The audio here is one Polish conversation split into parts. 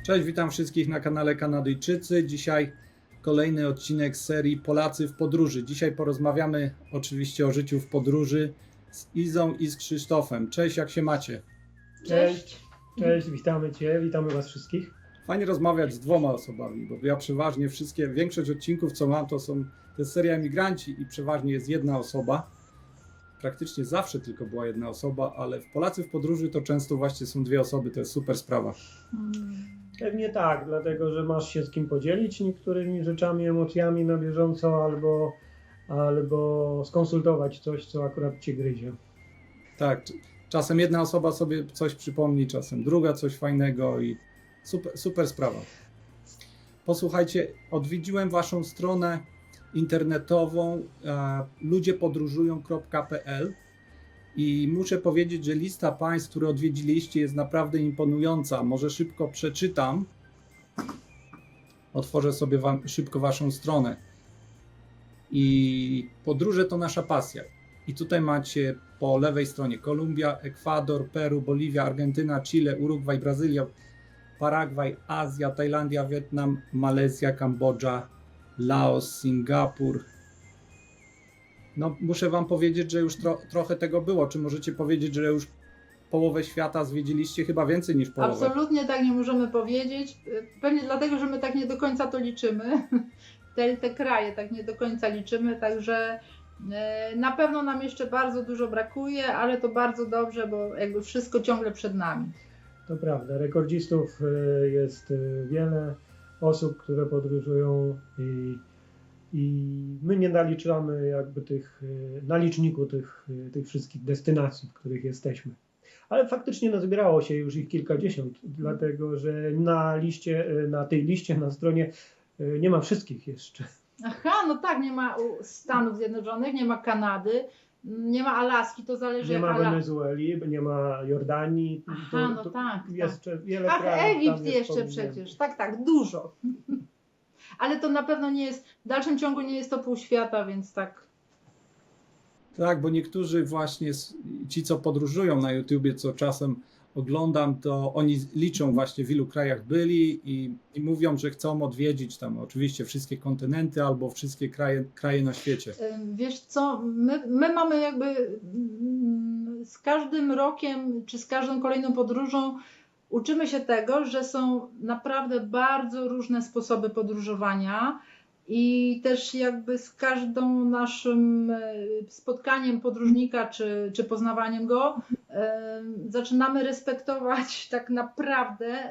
Cześć, witam wszystkich na kanale Kanadyjczycy. Dzisiaj kolejny odcinek z serii Polacy w podróży. Dzisiaj porozmawiamy oczywiście o życiu w podróży z Izą i z Krzysztofem. Cześć, jak się macie? Cześć, cześć, witamy Cię, witamy Was wszystkich. Fajnie rozmawiać z dwoma osobami, bo ja przeważnie większość odcinków co mam to jest seria Emigranci i przeważnie jest jedna osoba. Praktycznie zawsze tylko była jedna osoba, ale w Polacy w podróży to często właśnie są dwie osoby, to jest super sprawa. Pewnie tak, dlatego że masz się z kim podzielić niektórymi rzeczami, emocjami na bieżąco albo skonsultować coś, co akurat Cię gryzie. Tak, czasem jedna osoba sobie coś przypomni, czasem druga coś fajnego i super sprawa. Posłuchajcie, odwiedziłem waszą stronę internetową ludziepodróżują.pl i muszę powiedzieć, że lista państw, które odwiedziliście, jest naprawdę imponująca. Może szybko przeczytam. Otworzę sobie szybko waszą stronę. I podróże to nasza pasja. I tutaj macie po lewej stronie Kolumbia, Ekwador, Peru, Boliwia, Argentyna, Chile, Urugwaj, Brazylia, Paragwaj, Azja, Tajlandia, Wietnam, Malezja, Kambodża, Laos, Singapur. No, muszę wam powiedzieć, że już trochę tego było. Czy możecie powiedzieć, że już połowę świata zwiedziliście? Chyba więcej niż połowę. Absolutnie tak nie możemy powiedzieć. Pewnie dlatego, że my tak nie do końca to liczymy. Te kraje tak nie do końca liczymy, także na pewno nam jeszcze bardzo dużo brakuje, ale to bardzo dobrze, bo jakby wszystko ciągle przed nami. To prawda, rekordzistów jest wiele osób, które podróżują i my nie naliczamy jakby na liczniku tych wszystkich destynacji, w których jesteśmy. Ale faktycznie nazbierało się już ich kilkadziesiąt, dlatego że na tej liście na stronie nie ma wszystkich jeszcze. Aha, no tak, nie ma Stanów Zjednoczonych, nie ma Kanady, nie ma Alaski, to zależy Nie ma jak Wenezueli, nie ma Jordanii. Aha, no tak. Jeszcze wiele Ach, krajów Egipt tam jest jeszcze pominięty. przecież, tak, dużo. Ale to na pewno nie jest, w dalszym ciągu nie jest to pół świata, więc tak. Tak, bo niektórzy właśnie, ci co podróżują na YouTubie, co czasem oglądam, to oni liczą właśnie w ilu krajach byli i mówią, że chcą odwiedzić tam oczywiście wszystkie kontynenty albo wszystkie kraje na świecie. Wiesz co, my mamy jakby z każdym rokiem, czy z każdą kolejną podróżą uczymy się tego, że są naprawdę bardzo różne sposoby podróżowania i też jakby z każdą naszym spotkaniem podróżnika, czy poznawaniem go, zaczynamy respektować tak naprawdę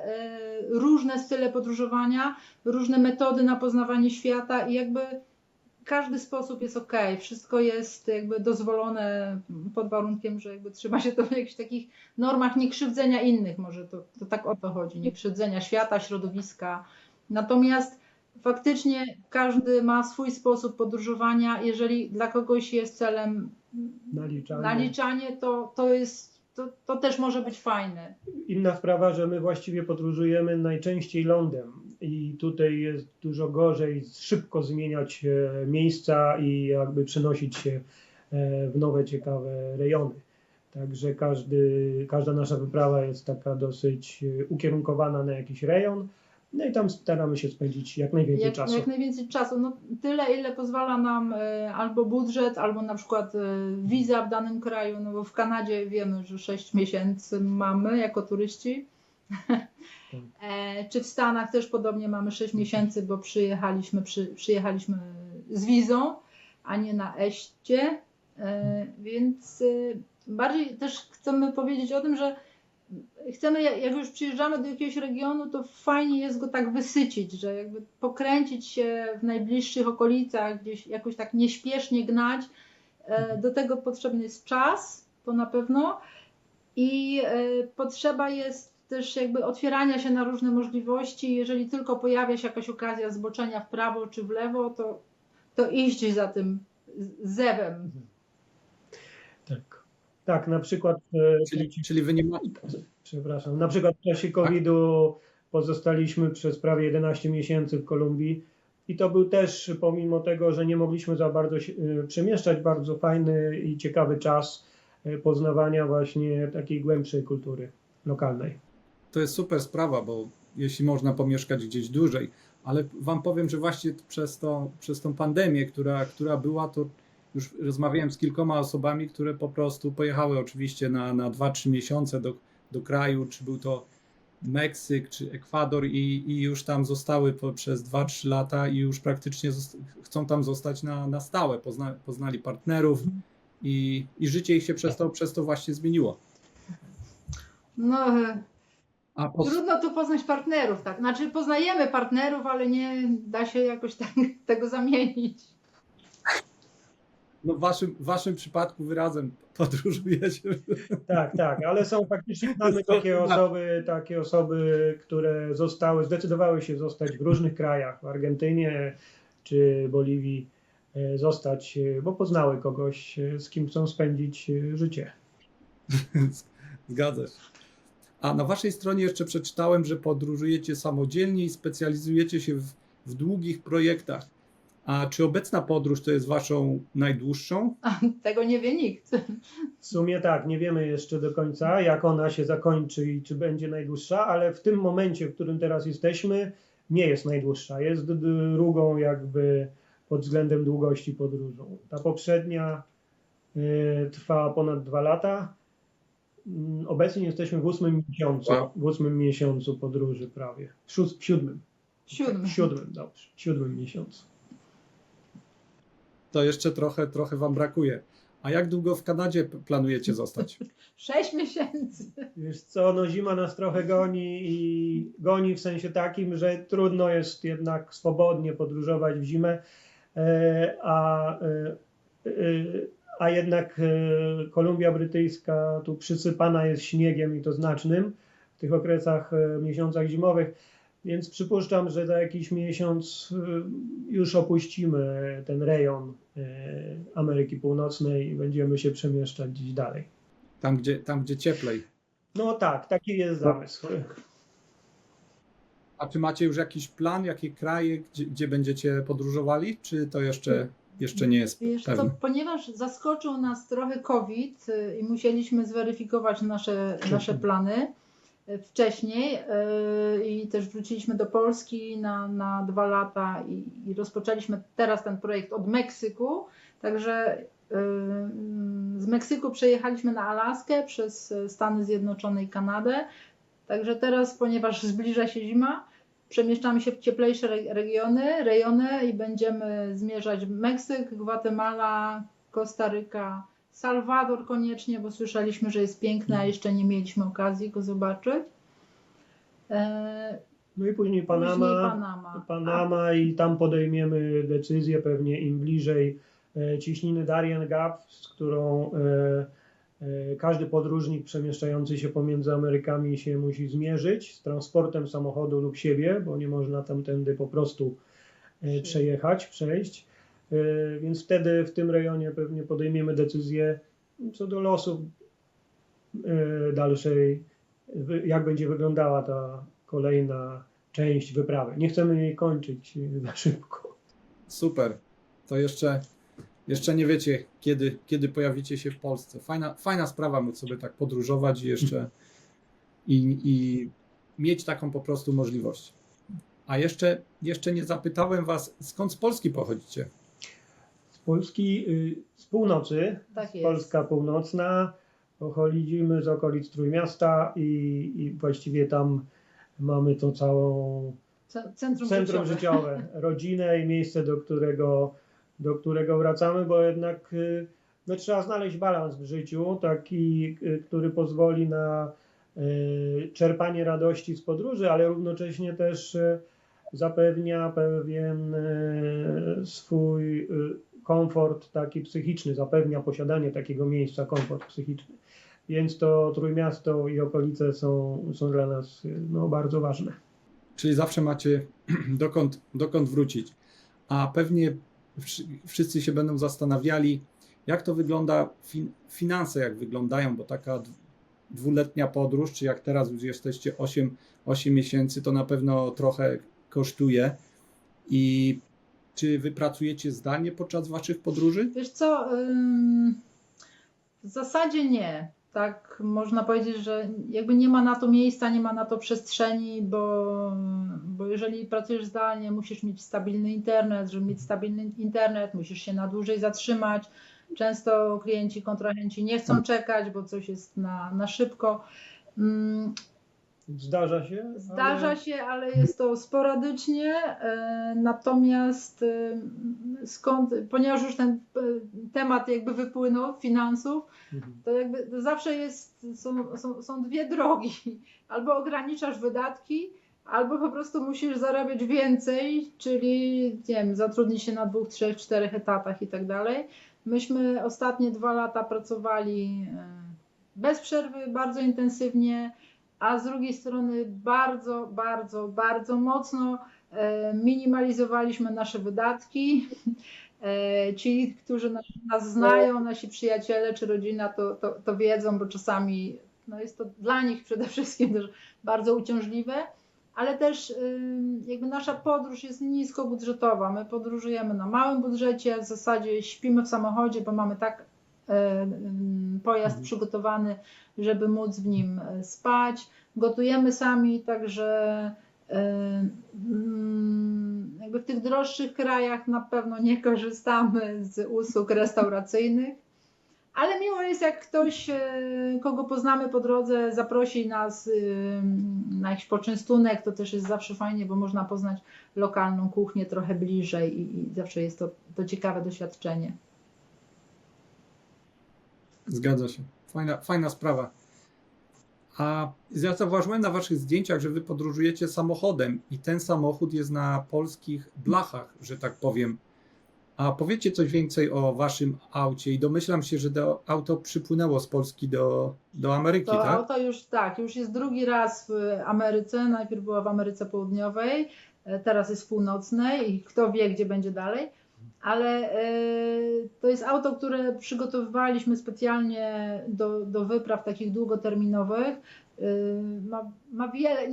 różne style podróżowania, różne metody na poznawanie świata i jakby każdy sposób jest ok, wszystko jest jakby dozwolone pod warunkiem, że jakby trzyma się to w jakichś takich normach niekrzywdzenia innych, może to tak o to chodzi, niekrzywdzenia świata, środowiska. Natomiast faktycznie każdy ma swój sposób podróżowania, jeżeli dla kogoś jest celem naliczanie to też może być fajne. Inna sprawa, że my właściwie podróżujemy najczęściej lądem i tutaj jest dużo gorzej szybko zmieniać miejsca i jakby przenosić się w nowe, ciekawe rejony. Także każda nasza wyprawa jest taka dosyć ukierunkowana na jakiś rejon. No i tam staramy się spędzić jak najwięcej czasu. Jak najwięcej czasu. No, tyle, ile pozwala nam albo budżet, albo na przykład wiza w danym kraju. No bo w Kanadzie wiemy, że 6 miesięcy mamy jako turyści. Czy w Stanach też podobnie mamy 6 miesięcy, bo przyjechaliśmy z wizą, a nie na eście. Więc bardziej też chcemy powiedzieć o tym, że chcemy, jak już przyjeżdżamy do jakiegoś regionu, to fajnie jest go tak wysycić, że jakby pokręcić się w najbliższych okolicach, gdzieś jakoś tak nieśpiesznie gnać. Do tego potrzebny jest czas, to na pewno. I potrzeba jest też jakby otwierania się na różne możliwości. Jeżeli tylko pojawia się jakaś okazja zboczenia w prawo czy w lewo, to iść za tym zewem. Tak, na przykład Czyli wy nie macie... Przepraszam, na przykład w czasie COVID-u pozostaliśmy przez prawie 11 miesięcy w Kolumbii i to był też, pomimo tego, że nie mogliśmy za bardzo się przemieszczać, bardzo fajny i ciekawy czas poznawania właśnie takiej głębszej kultury lokalnej. To jest super sprawa, bo jeśli można pomieszkać gdzieś dłużej. Ale wam powiem, że właśnie przez tą pandemię, która była, to już rozmawiałem z kilkoma osobami, które po prostu pojechały oczywiście na 2-3 miesiące do kraju, czy był to Meksyk, czy Ekwador i już tam zostały przez 2-3 lata i już praktycznie chcą tam zostać na stałe. Poznali partnerów i życie ich się przez to właśnie zmieniło. No, A trudno tu poznać partnerów, tak? Znaczy poznajemy partnerów, ale nie da się jakoś tak tego zamienić. no w waszym przypadku wyrazem podróżujecie. Tak, ale są faktycznie, mamy takie osoby, które zdecydowały się zostać w różnych krajach, w Argentynie czy Boliwii, zostać, bo poznały kogoś, z kim chcą spędzić życie. Zgadza się. A na waszej stronie jeszcze przeczytałem, że podróżujecie samodzielnie i specjalizujecie się w długich projektach. A czy obecna podróż to jest waszą najdłuższą? A tego nie wie nikt. W sumie tak, nie wiemy jeszcze do końca, jak ona się zakończy i czy będzie najdłuższa, ale w tym momencie, w którym teraz jesteśmy, nie jest najdłuższa. Jest drugą jakby pod względem długości podróżą. Ta poprzednia trwa ponad 2 lata. Obecnie jesteśmy w 8 miesiącu, Wow. w 8 miesiącu podróży prawie. W 7. 7. Dobrze, w 7 miesiącu. To jeszcze trochę wam brakuje. A jak długo w Kanadzie planujecie zostać? 6 miesięcy. Wiesz co, no zima nas trochę goni w sensie takim, że trudno jest jednak swobodnie podróżować w zimę, a jednak Kolumbia Brytyjska tu przysypana jest śniegiem i to znacznym w tych okresach, miesiącach zimowych, więc przypuszczam, że za jakiś miesiąc już opuścimy ten rejon Ameryki Północnej i będziemy się przemieszczać gdzieś dalej. Tam, gdzie cieplej. No tak, taki jest zamysł. A czy macie już jakiś plan, jakie kraje, gdzie będziecie podróżowali? Czy to jeszcze nie jest Wiesz pewne? co, ponieważ zaskoczył nas trochę COVID i musieliśmy zweryfikować nasze plany wcześniej i też wróciliśmy do Polski na 2 lata i rozpoczęliśmy teraz ten projekt od Meksyku, także z Meksyku przejechaliśmy na Alaskę przez Stany Zjednoczone i Kanadę, także teraz, ponieważ zbliża się zima, przemieszczamy się w cieplejsze rejony i będziemy zmierzać w Meksyk, Gwatemala, Kostaryka, Salwador koniecznie, bo słyszeliśmy, że jest piękny, a jeszcze nie mieliśmy okazji go zobaczyć. No i później Panama i tam podejmiemy decyzję pewnie im bliżej ciśniny Darien Gap, z którą każdy podróżnik przemieszczający się pomiędzy Amerykami się musi zmierzyć z transportem samochodu lub siebie, bo nie można tamtędy po prostu przejść. Więc wtedy w tym rejonie pewnie podejmiemy decyzję co do losu dalszej, jak będzie wyglądała ta kolejna część wyprawy. Nie chcemy jej kończyć za szybko. Super. To jeszcze nie wiecie, kiedy pojawicie się w Polsce. Fajna sprawa móc sobie tak podróżować i jeszcze i mieć taką po prostu możliwość. A jeszcze nie zapytałem was, skąd z Polski pochodzicie? Z Polski, z północy, Tak jest. Polska północna, pochodzimy z okolic Trójmiasta i właściwie tam mamy to całą centrum życiowe, rodzinę i miejsce, do którego wracamy, bo jednak no, trzeba znaleźć balans w życiu, taki, który pozwoli na czerpanie radości z podróży, ale równocześnie też zapewnia pewien swój komfort taki psychiczny, zapewnia posiadanie takiego miejsca, komfort psychiczny. Więc to Trójmiasto i okolice są dla nas no, bardzo ważne. Czyli zawsze macie dokąd wrócić. A pewnie wszyscy się będą zastanawiali, jak to wygląda, finanse jak wyglądają, bo taka 2-letnia podróż, czy jak teraz już jesteście 8 miesięcy, to na pewno trochę kosztuje. I czy wy pracujecie zdalnie podczas waszych podróży? Wiesz co, w zasadzie nie. tak można powiedzieć, że jakby nie ma na to miejsca, nie ma na to przestrzeni, bo jeżeli pracujesz zdalnie, musisz mieć stabilny internet, żeby mieć stabilny internet, musisz się na dłużej zatrzymać. Często klienci, kontrahenci nie chcą czekać, bo coś jest na szybko. Zdarza się? Zdarza się, ale jest to sporadycznie. Natomiast ponieważ już ten temat jakby wypłynął finansów, to jakby to zawsze są dwie drogi. Albo ograniczasz wydatki, albo po prostu musisz zarabiać więcej, czyli nie wiem, zatrudnić się na 2, 3, 4 etatach i tak dalej. Myśmy ostatnie 2 lata pracowali bez przerwy, bardzo intensywnie, a z drugiej strony bardzo, bardzo, bardzo mocno minimalizowaliśmy nasze wydatki. Ci, którzy nas znają, nasi przyjaciele czy rodzina, to wiedzą, bo czasami jest to dla nich przede wszystkim też bardzo uciążliwe, ale też jakby nasza podróż jest niskobudżetowa. My podróżujemy na małym budżecie, w zasadzie śpimy w samochodzie, bo mamy tak pojazd przygotowany, żeby móc w nim spać. Gotujemy sami, także jakby w tych droższych krajach na pewno nie korzystamy z usług restauracyjnych, ale miło jest, jak ktoś, kogo poznamy po drodze, zaprosi nas na jakiś poczęstunek, to też jest zawsze fajnie, bo można poznać lokalną kuchnię trochę bliżej i zawsze jest to ciekawe doświadczenie. Zgadza się. Fajna sprawa. A ja zauważyłem na waszych zdjęciach, że wy podróżujecie samochodem i ten samochód jest na polskich blachach, że tak powiem. A powiedzcie coś więcej o waszym aucie i domyślam się, że auto przypłynęło z Polski do Ameryki, To tak? auto już jest drugi raz w Ameryce. Najpierw była w Ameryce Południowej, teraz jest w Północnej i kto wie, gdzie będzie dalej. Ale to jest auto, które przygotowywaliśmy specjalnie do wypraw takich długoterminowych. Ma wiele,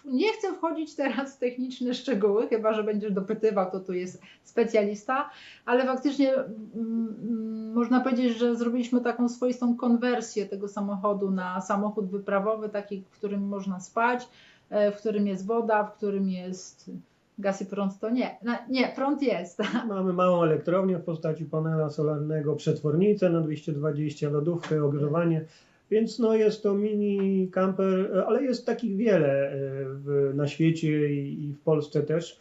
nie chcę wchodzić teraz w techniczne szczegóły, chyba że będziesz dopytywał, to tu jest specjalista, ale faktycznie można powiedzieć, że zrobiliśmy taką swoistą konwersję tego samochodu na samochód wyprawowy, taki, w którym można spać, w którym jest woda, w którym jest gaz i prąd, to nie. Nie, prąd jest. Mamy małą elektrownię w postaci panela solarnego, przetwornicę na 220, lodówkę, ogrzewanie, więc jest to mini camper, ale jest takich wiele na świecie i w Polsce też,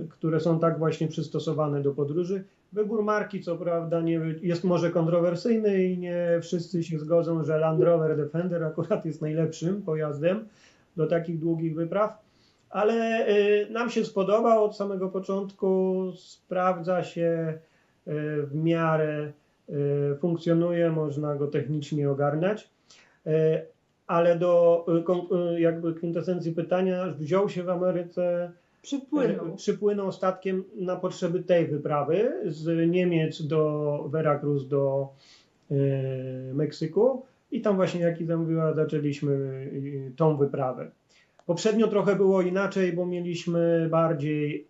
które są tak właśnie przystosowane do podróży. Wybór marki, co prawda, jest może kontrowersyjny i nie wszyscy się zgodzą, że Land Rover Defender akurat jest najlepszym pojazdem do takich długich wypraw. Ale nam się spodobał od samego początku, sprawdza się w miarę, funkcjonuje, można go technicznie ogarniać, ale do jakby kwintesencji pytania, wziął się w Ameryce, przypłynął statkiem na potrzeby tej wyprawy z Niemiec do Veracruz, do Meksyku i tam właśnie, jak Iza mówiła, zaczęliśmy tą wyprawę. Poprzednio trochę było inaczej, bo mieliśmy bardziej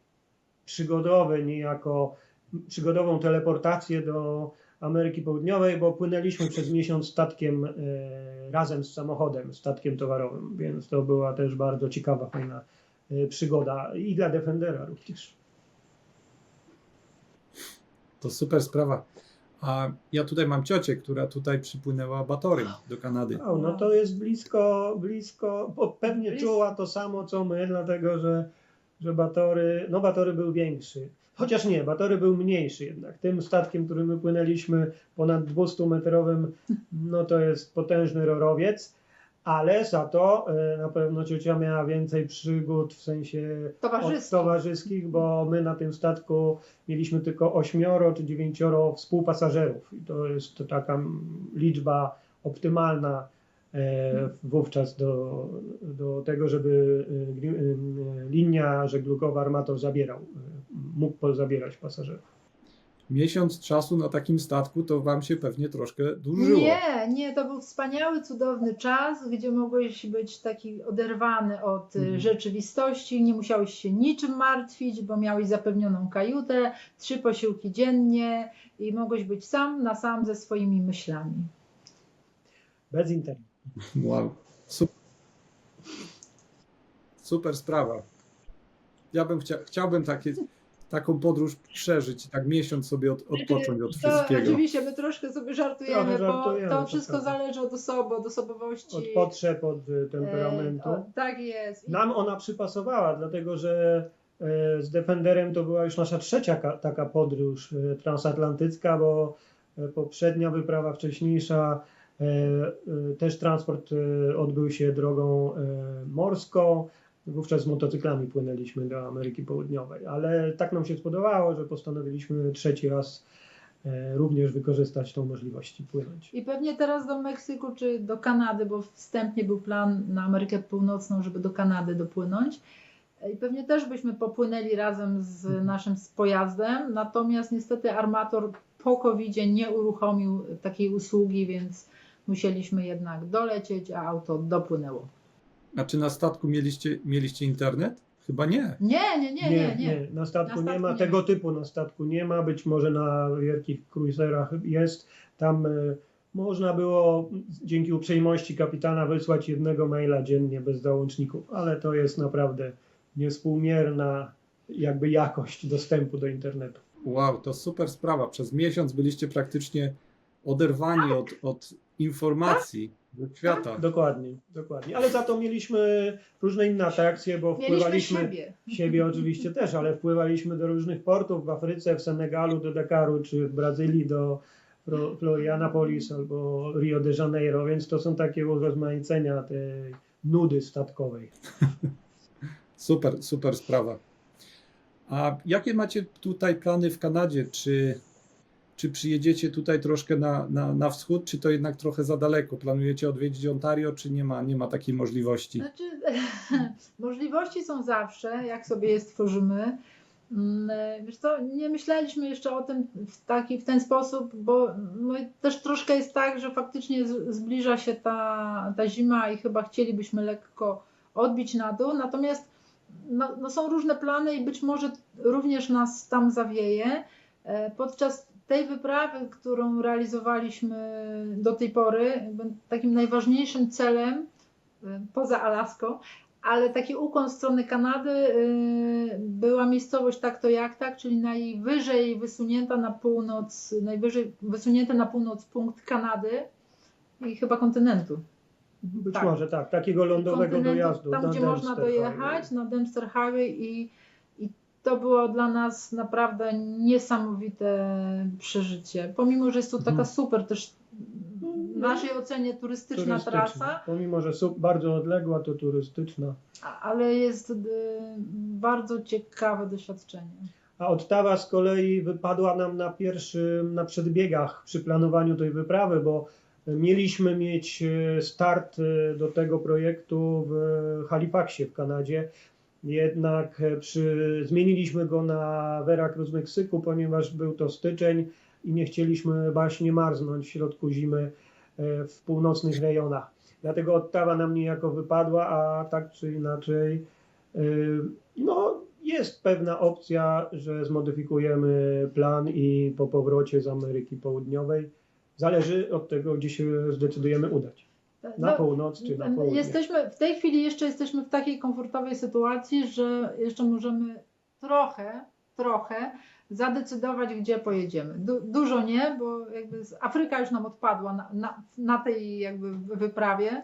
przygodową teleportację do Ameryki Południowej, bo płynęliśmy przez miesiąc statkiem razem z samochodem, statkiem towarowym, więc to była też bardzo ciekawa, fajna przygoda i dla Defendera również. To super sprawa. A ja tutaj mam ciocię, która tutaj przypłynęła Batorym do Kanady. No to jest blisko, bo pewnie czuła to samo co my, dlatego że Batory był większy. Chociaż nie, Batory był mniejszy jednak. Tym statkiem, którym my płynęliśmy ponad 200-metrowym, to jest potężny rorowiec, ale za to na pewno ciocia miała więcej przygód w sensie towarzyskich, bo my na tym statku mieliśmy tylko 8 czy 9 współpasażerów i to jest taka liczba optymalna wówczas do tego, żeby linia żeglugowa Armator mógł zabierać pasażerów. Miesiąc czasu na takim statku to wam się pewnie troszkę dłużyło. Nie, to był wspaniały, cudowny czas, gdzie mogłeś być taki oderwany od rzeczywistości, nie musiałeś się niczym martwić, bo miałeś zapewnioną kajutę, 3 posiłki dziennie i mogłeś być sam na sam ze swoimi myślami. bez internetu. Wow. Super sprawa. Ja bym chciałbym taką podróż przeżyć, tak miesiąc sobie odpocząć od To wszystkiego. oczywiście my troszkę sobie żartujemy, Trochę bo żartujemy, to to wszystko prawda. zależy od osoby, od osobowości. Od potrzeb, od temperamentu. Tak jest. Nam ona przypasowała, dlatego że z Defenderem to była już nasza trzecia taka podróż transatlantycka, bo poprzednia wyprawa wcześniejsza też transport odbył się drogą morską. Wówczas z motocyklami płynęliśmy do Ameryki Południowej, ale tak nam się spodobało, że postanowiliśmy trzeci raz również wykorzystać tą możliwość i płynąć. I pewnie teraz do Meksyku czy do Kanady, bo wstępnie był plan na Amerykę Północną, żeby do Kanady dopłynąć. I pewnie też byśmy popłynęli razem z naszym pojazdem, natomiast niestety armator po COVID-zie nie uruchomił takiej usługi, więc musieliśmy jednak dolecieć, a auto dopłynęło. A czy na statku mieliście internet? Chyba nie. Nie. Na statku Na nie ma. statku nie. Tego typu na statku nie ma. Być może na wielkich cruiserach jest. Tam można było dzięki uprzejmości kapitana wysłać jednego maila dziennie bez załączników, ale to jest naprawdę niewspółmierna jakby jakość dostępu do internetu. Wow, to super sprawa. Przez miesiąc byliście praktycznie oderwani od informacji ze świata. Dokładnie. Ale za to mieliśmy różne inne atrakcje, bo Mieliśmy wpływaliśmy siebie. oczywiście też, ale wpływaliśmy do różnych portów w Afryce, w Senegalu do Dakaru, czy w Brazylii do Florianopolis albo Rio de Janeiro, więc to są takie urozmaicenia tej nudy statkowej. Super sprawa. A jakie macie tutaj plany w Kanadzie? Czy przyjedziecie tutaj troszkę na wschód, czy to jednak trochę za daleko? Planujecie odwiedzić Ontario, czy nie ma takiej możliwości? Znaczy, możliwości są zawsze, jak sobie je stworzymy. Wiesz co, nie myśleliśmy jeszcze o tym w ten sposób, bo no, też troszkę jest tak, że faktycznie zbliża się ta zima i chyba chcielibyśmy lekko odbić na dół, natomiast no są różne plany i być może również nas tam zawieje. Podczas tej wyprawy, którą realizowaliśmy do tej pory, takim najważniejszym celem, poza Alaską, ale taki ukłon w stronę Kanady, była miejscowość tak to jak tak, czyli najwyżej wysunięty na północ punkt Kanady i chyba kontynentu. Być Tak. może tak, takiego lądowego Kontynentu, dojazdu. tam na gdzie można Dempster dojechać, Highway. na Dempster Highway i to było dla nas naprawdę niesamowite przeżycie. Pomimo, że jest to taka super też w naszej ocenie turystyczna trasa, Pomimo, że bardzo odległa, to turystyczna. ale jest bardzo ciekawe doświadczenie. A Ottawa z kolei wypadła nam na przedbiegach przy planowaniu tej wyprawy, bo mieliśmy mieć start do tego projektu w Halifaxie w Kanadzie. Jednak zmieniliśmy go na Veracruz, Meksyku, ponieważ był to styczeń i nie chcieliśmy baśnie marznąć w środku zimy w północnych rejonach. Dlatego Ottawa nam niejako wypadła, a tak czy inaczej no, jest pewna opcja, że zmodyfikujemy plan i po powrocie z Ameryki Południowej zależy od tego, gdzie się zdecydujemy udać. Na północ czy na południe. W tej chwili jeszcze jesteśmy w takiej komfortowej sytuacji, że jeszcze możemy trochę zadecydować, gdzie pojedziemy. Dużo nie, bo jakby Afryka już nam odpadła na tej jakby wyprawie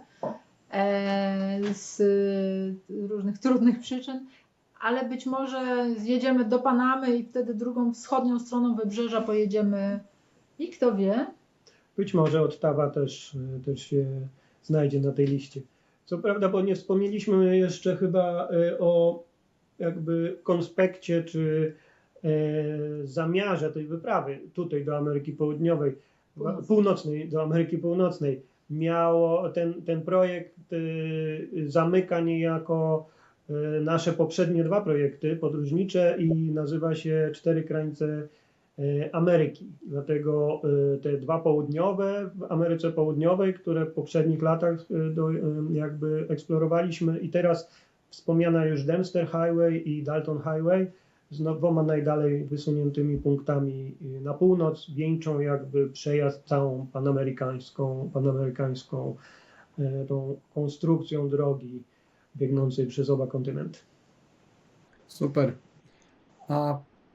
z różnych trudnych przyczyn, ale być może zjedziemy do Panamy i wtedy drugą wschodnią stroną wybrzeża pojedziemy i kto wie. Być może Ottawa też się znajdzie na tej liście. Co prawda, bo nie wspomnieliśmy jeszcze chyba o jakby konspekcie czy zamiarze tej wyprawy tutaj do Ameryki Północnej, do Ameryki Północnej. Ten projekt zamyka niejako nasze poprzednie dwa projekty podróżnicze i nazywa się Cztery krańce Ameryki. Dlatego te dwa południowe w Ameryce Południowej, które w poprzednich latach jakby eksplorowaliśmy i teraz wspomniana już Dempster Highway i Dalton Highway z 2 najdalej wysuniętymi punktami na północ, wieńczą jakby przejazd całą panamerykańską tą konstrukcją drogi biegnącej przez oba kontynenty. Super.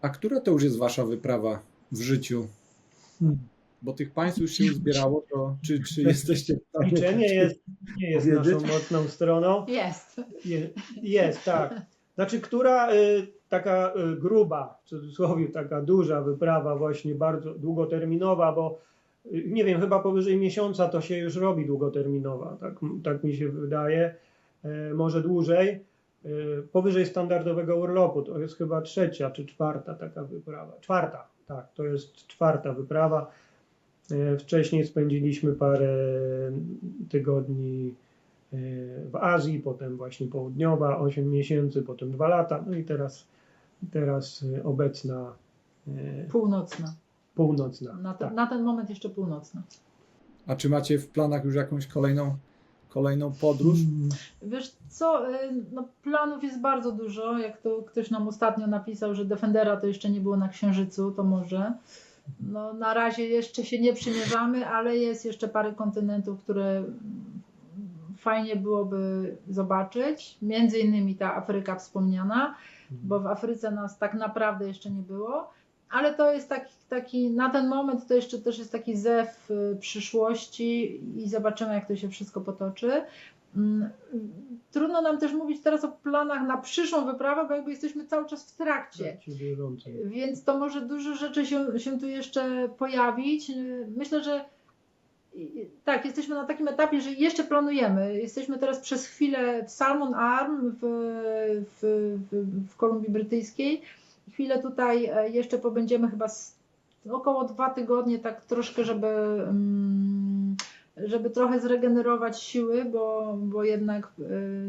A która to już jest wasza wyprawa w życiu? Bo tych państw już się uzbierało, to czy jesteście w stanie Liczenie nie jest naszą powiedzieć? mocną stroną. Jest. Jest, tak. Znaczy, która taka gruba, w cudzysłowie taka duża wyprawa, właśnie bardzo długoterminowa, bo nie wiem, chyba powyżej miesiąca to się już robi długoterminowa, tak mi się wydaje, może dłużej. Powyżej standardowego urlopu, to jest chyba 3. czy 4. taka wyprawa. 4, tak, to jest 4. wyprawa. Wcześniej spędziliśmy parę tygodni w Azji, potem właśnie południowa, 8 miesięcy, potem 2 lata, no i teraz obecna Północna. północna. Tak. Na ten moment jeszcze północna. A czy macie w planach już jakąś kolejną podróż? Wiesz co, no planów jest bardzo dużo. Jak to ktoś nam ostatnio napisał, że Defendera to jeszcze nie było na Księżycu, to może. No, na razie jeszcze się nie przymierzamy, ale jest jeszcze parę kontynentów, które fajnie byłoby zobaczyć. Między innymi ta Afryka wspomniana, bo w Afryce nas tak naprawdę jeszcze nie było. Ale to jest taki na ten moment to jeszcze też jest taki zew przyszłości i zobaczymy, jak to się wszystko potoczy. Trudno nam też mówić teraz o planach na przyszłą wyprawę, bo jakby jesteśmy cały czas w trakcie. Więc to może dużo rzeczy się tu jeszcze pojawić. Myślę, że tak, jesteśmy na takim etapie, że jeszcze planujemy. Jesteśmy teraz przez chwilę w Salmon Arm w Kolumbii Brytyjskiej. Chwilę tutaj jeszcze pobędziemy chyba około 2 tygodnie, tak troszkę, żeby trochę zregenerować siły, bo jednak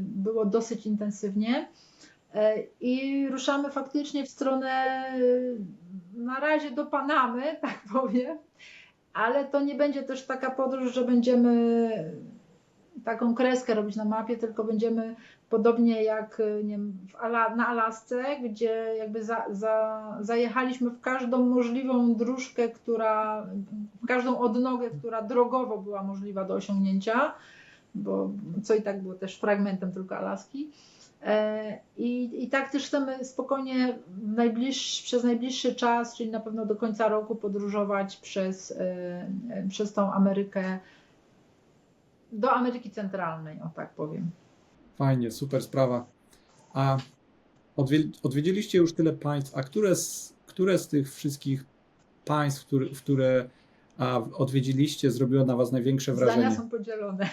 było dosyć intensywnie. I ruszamy faktycznie w stronę na razie do Panamy, tak powiem, ale to nie będzie też taka podróż, że będziemy taką kreskę robić na mapie, tylko będziemy podobnie jak nie wiem, na Alasce, gdzie jakby zajechaliśmy w każdą możliwą dróżkę, w każdą odnogę, która drogowo była możliwa do osiągnięcia, co i tak było też fragmentem tylko Alaski. I tak też chcemy spokojnie przez najbliższy czas, czyli na pewno do końca roku podróżować przez tą Amerykę, do Ameryki Centralnej, o tak powiem. Fajnie, super sprawa. A odwiedziliście już tyle państw, a które z tych wszystkich państw, które odwiedziliście, zrobiło na was największe wrażenie? Zdania są podzielone.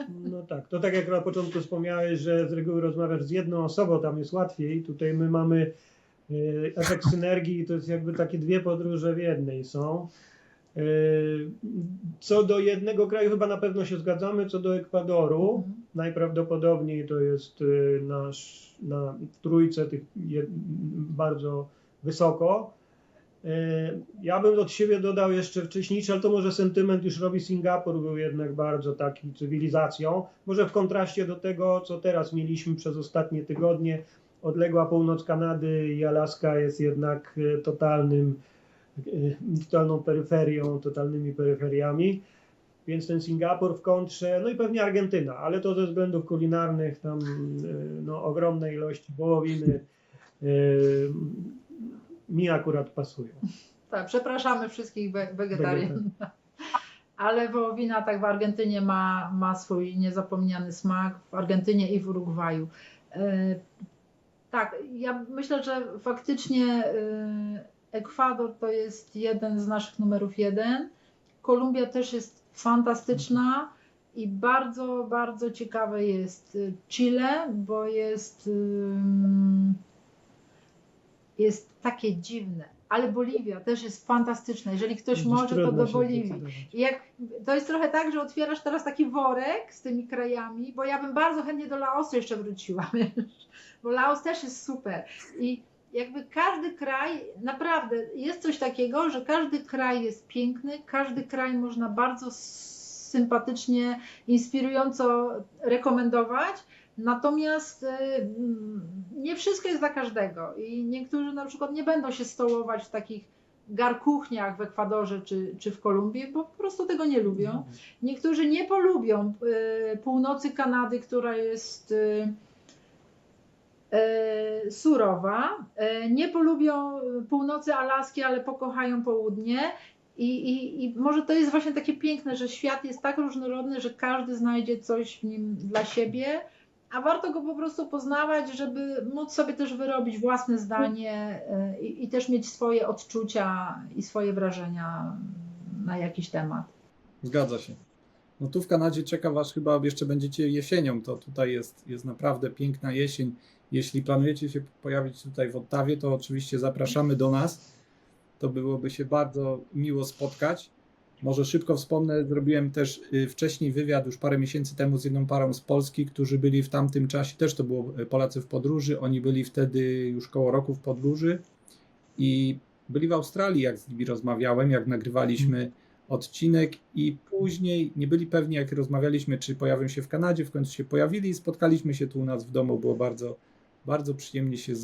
No tak, to tak jak na początku wspomniałeś, że z reguły rozmawiasz z jedną osobą, tam jest łatwiej. Tutaj my mamy efekt synergii, to jest jakby takie 2 podróże w jednej są. Co do jednego kraju chyba na pewno się zgadzamy, co do Ekwadoru najprawdopodobniej to jest na trójce tych bardzo wysoko. Ja bym od siebie dodał jeszcze wcześniejszy, ale to może sentyment już robi Singapur, był jednak bardzo taki cywilizacją. Może w kontraście do tego, co teraz mieliśmy przez ostatnie tygodnie. Odległa północ Kanady i Alaska jest jednak totalną peryferią, totalnymi peryferiami. Więc ten Singapur w kontrze, no i pewnie Argentyna, ale to ze względów kulinarnych, tam ogromnej ilości wołowiny mi akurat pasują. Tak, przepraszamy wszystkich wegetarianów. Ale wołowina tak w Argentynie ma swój niezapomniany smak, w Argentynie i w Urugwaju. Tak, ja myślę, że faktycznie Ekwador to jest jeden z naszych numerów 1. Kolumbia też jest fantastyczna i bardzo, bardzo ciekawe jest Chile, bo jest takie dziwne. Ale Boliwia też jest fantastyczna. Jeżeli ktoś może, to do Boliwii. To jest trochę tak, że otwierasz teraz taki worek z tymi krajami, bo ja bym bardzo chętnie do Laosu jeszcze wróciła, bo Laos też jest super. I jakby każdy kraj, naprawdę jest coś takiego, że każdy kraj jest piękny, każdy kraj można bardzo sympatycznie, inspirująco rekomendować. Natomiast nie wszystko jest dla każdego i niektórzy na przykład nie będą się stołować w takich garkuchniach w Ekwadorze czy w Kolumbii, bo po prostu tego nie lubią. Niektórzy nie polubią północy Kanady, która jest surowa, nie polubią północy Alaski, ale pokochają południe. I może to jest właśnie takie piękne, że świat jest tak różnorodny, że każdy znajdzie coś w nim dla siebie, a warto go po prostu poznawać, żeby móc sobie też wyrobić własne zdanie i też mieć swoje odczucia i swoje wrażenia na jakiś temat. Zgadza się. No tu w Kanadzie czeka Was chyba, jeszcze będziecie jesienią, to tutaj jest naprawdę piękna jesień. Jeśli planujecie się pojawić tutaj w Ottawie, to oczywiście zapraszamy do nas. To byłoby się bardzo miło spotkać. Może szybko wspomnę, zrobiłem też wcześniej wywiad już parę miesięcy temu z jedną parą z Polski, którzy byli w tamtym czasie, też to było Polacy w podróży, oni byli wtedy już koło roku w podróży i byli w Australii, jak z nimi rozmawiałem, jak nagrywaliśmy odcinek i później nie byli pewni, jak rozmawialiśmy, czy pojawią się w Kanadzie, w końcu się pojawili i spotkaliśmy się tu u nas w domu, było bardzo, bardzo przyjemnie się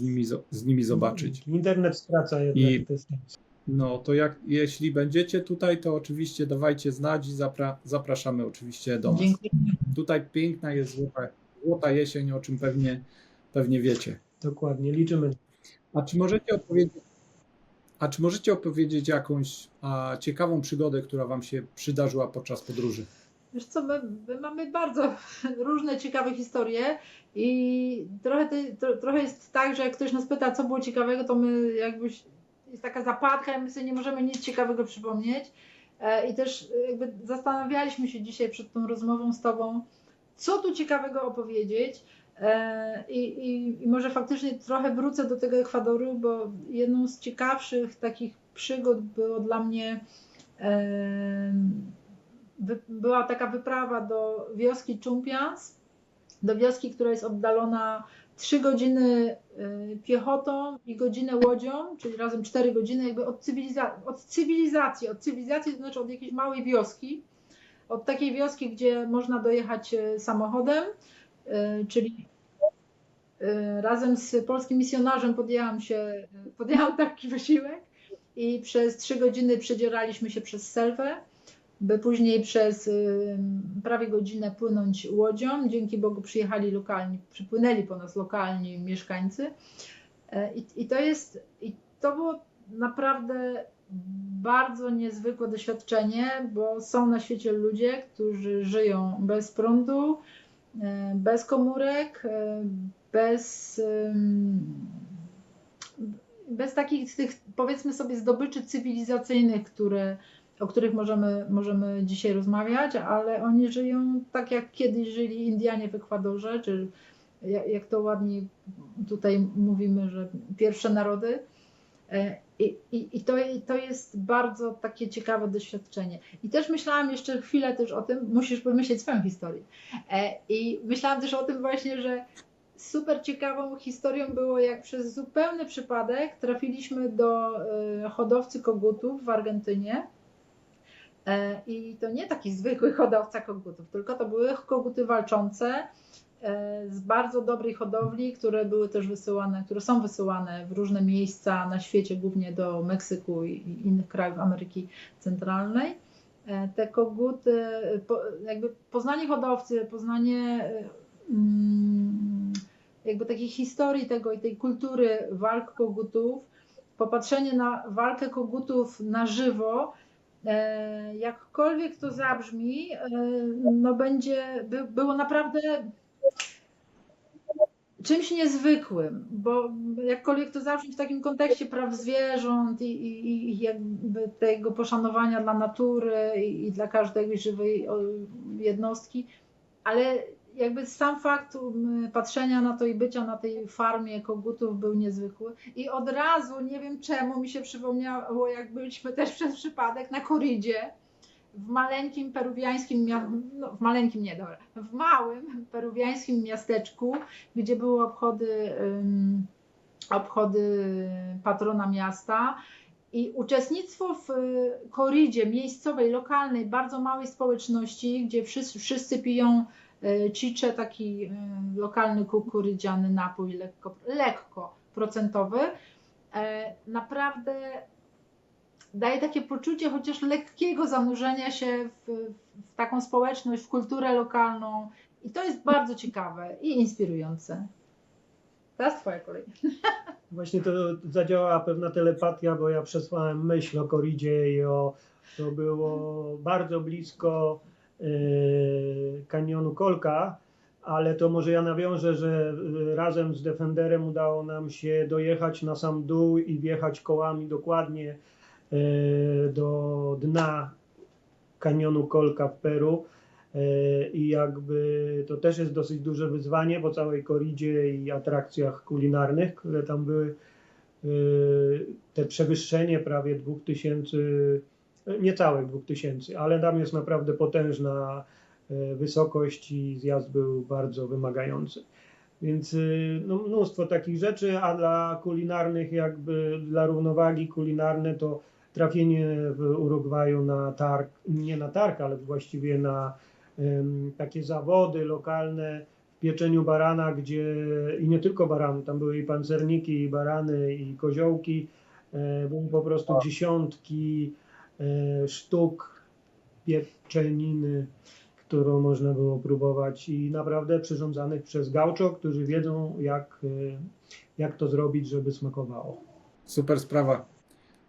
z nimi zobaczyć. Internet skraca jednak dystans. No to jeśli będziecie tutaj, to oczywiście dawajcie znać i zapraszamy oczywiście do nas. Dziękuję. Tutaj piękna jest złota jesień, o czym pewnie wiecie. Dokładnie, liczymy. A czy możecie opowiedzieć jakąś ciekawą przygodę, która Wam się przydarzyła podczas podróży? Wiesz co, my mamy bardzo różne ciekawe historie i trochę jest tak, że jak ktoś nas pyta, co było ciekawego, to my jakbyś jest taka zapadka i my sobie nie możemy nic ciekawego przypomnieć. I też jakby zastanawialiśmy się dzisiaj przed tą rozmową z Tobą, co tu ciekawego opowiedzieć. I może faktycznie trochę wrócę do tego Ekwadoru, bo jedną z ciekawszych takich przygód było dla mnie była taka wyprawa do wioski Chumpians, do wioski, która jest oddalona 3 godziny piechotą i godzinę łodzią, czyli razem 4 godziny jakby od cywilizacji, to znaczy od jakiejś małej wioski, od takiej wioski, gdzie można dojechać samochodem, czyli razem z polskim misjonarzem podjęłam taki wysiłek i przez 3 godziny przedzieraliśmy się przez Selwę, by później przez prawie godzinę płynąć łodzią. Dzięki Bogu przypłynęli po nas lokalni mieszkańcy. I to było naprawdę bardzo niezwykłe doświadczenie, bo są na świecie ludzie, którzy żyją bez prądu, bez komórek, bez takich tych, powiedzmy sobie, zdobyczy cywilizacyjnych, o których możemy dzisiaj rozmawiać, ale oni żyją tak, jak kiedyś żyli Indianie w Ekwadorze, czy jak to ładnie tutaj mówimy, że pierwsze narody. I to jest bardzo takie ciekawe doświadczenie. I też myślałam jeszcze chwilę też o tym, musisz pomyśleć swoją historię. I myślałam też o tym właśnie, że super ciekawą historią było, jak przez zupełny przypadek trafiliśmy do hodowcy kogutów w Argentynie. I to nie taki zwykły hodowca kogutów, tylko to były koguty walczące z bardzo dobrej hodowli, które są wysyłane w różne miejsca na świecie, głównie do Meksyku i innych krajów Ameryki Centralnej. Te koguty, jakby poznanie hodowcy, poznanie jakby takiej historii tego i tej kultury walk kogutów, popatrzenie na walkę kogutów na żywo, jakkolwiek to zabrzmi, no było naprawdę czymś niezwykłym, bo jakkolwiek to zabrzmi w takim kontekście praw zwierząt i jakby tego poszanowania dla natury i dla każdej żywej jednostki, ale jakby sam fakt patrzenia na to i bycia na tej farmie kogutów był niezwykły. I od razu, nie wiem czemu, mi się przypomniało, jak byliśmy też przez przypadek na Koridzie, w maleńkim peruwiańskim, w małym peruwiańskim miasteczku, gdzie były obchody patrona miasta. I uczestnictwo w korridzie miejscowej, lokalnej, bardzo małej społeczności, gdzie wszyscy piją chicze, taki lokalny kukurydziany napój lekko procentowy, naprawdę daje takie poczucie chociaż lekkiego zanurzenia się w taką społeczność, w kulturę lokalną i to jest bardzo ciekawe i inspirujące. Teraz twoja kolej. Właśnie to zadziałała pewna telepatia, bo ja przesłałem myśl o korridzie to było bardzo blisko kanionu Kolka, ale to może ja nawiążę, że razem z Defenderem udało nam się dojechać na sam dół i wjechać kołami dokładnie do dna kanionu Kolka w Peru. I jakby to też jest dosyć duże wyzwanie po całej korridzie i atrakcjach kulinarnych, które tam były. Te przewyższenie prawie 2000, niecałych 2000, ale tam jest naprawdę potężna wysokość i zjazd był bardzo wymagający. Więc no, mnóstwo takich rzeczy, a dla kulinarnych, jakby dla równowagi kulinarne, to trafienie w Urugwaju na targ, nie na targ, ale właściwie na takie zawody lokalne w pieczeniu barana, gdzie i nie tylko barany, tam były i pancerniki, i barany, i koziołki, były po prostu dziesiątki sztuk pieczeniny, którą można było próbować i naprawdę przyrządzanych przez gaucho, którzy wiedzą jak to zrobić, żeby smakowało. Super sprawa.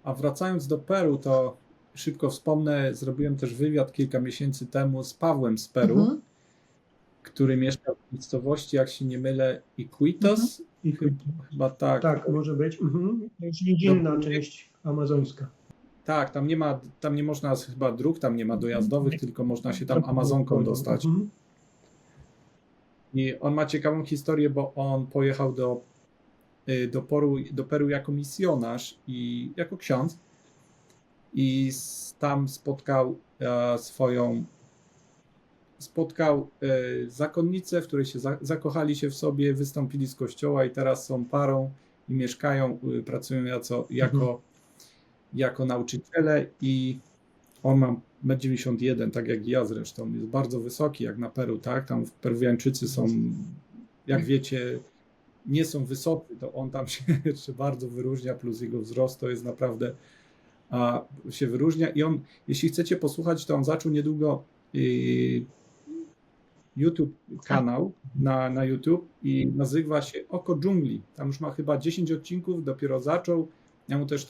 A wracając do Peru, to szybko wspomnę, zrobiłem też wywiad kilka miesięcy temu z Pawłem z Peru, który mieszkał w miejscowości, jak się nie mylę, Iquitos. Chyba tak. Tak, może być. To jest inna część amazońska. Tak, tam nie można chyba dróg, tam nie ma dojazdowych, tylko można się tam Amazonką dostać. I on ma ciekawą historię, bo on pojechał do Peru jako misjonarz i jako ksiądz i tam spotkał zakonnicę, w której się zakochali się w sobie, wystąpili z kościoła i teraz są parą i mieszkają, pracują jako nauczyciele i on ma 1,91 m, tak jak ja zresztą, jest bardzo wysoki jak na Peru, tak? Tam Peruwiańczycy są, jak wiecie, nie są wysocy, to on tam się jeszcze bardzo wyróżnia, plus jego wzrost to jest naprawdę, się wyróżnia i on, jeśli chcecie posłuchać, to on zaczął niedługo YouTube kanał na YouTube i nazywa się Oko Dżungli. Tam już ma chyba 10 odcinków, dopiero zaczął. Ja mu też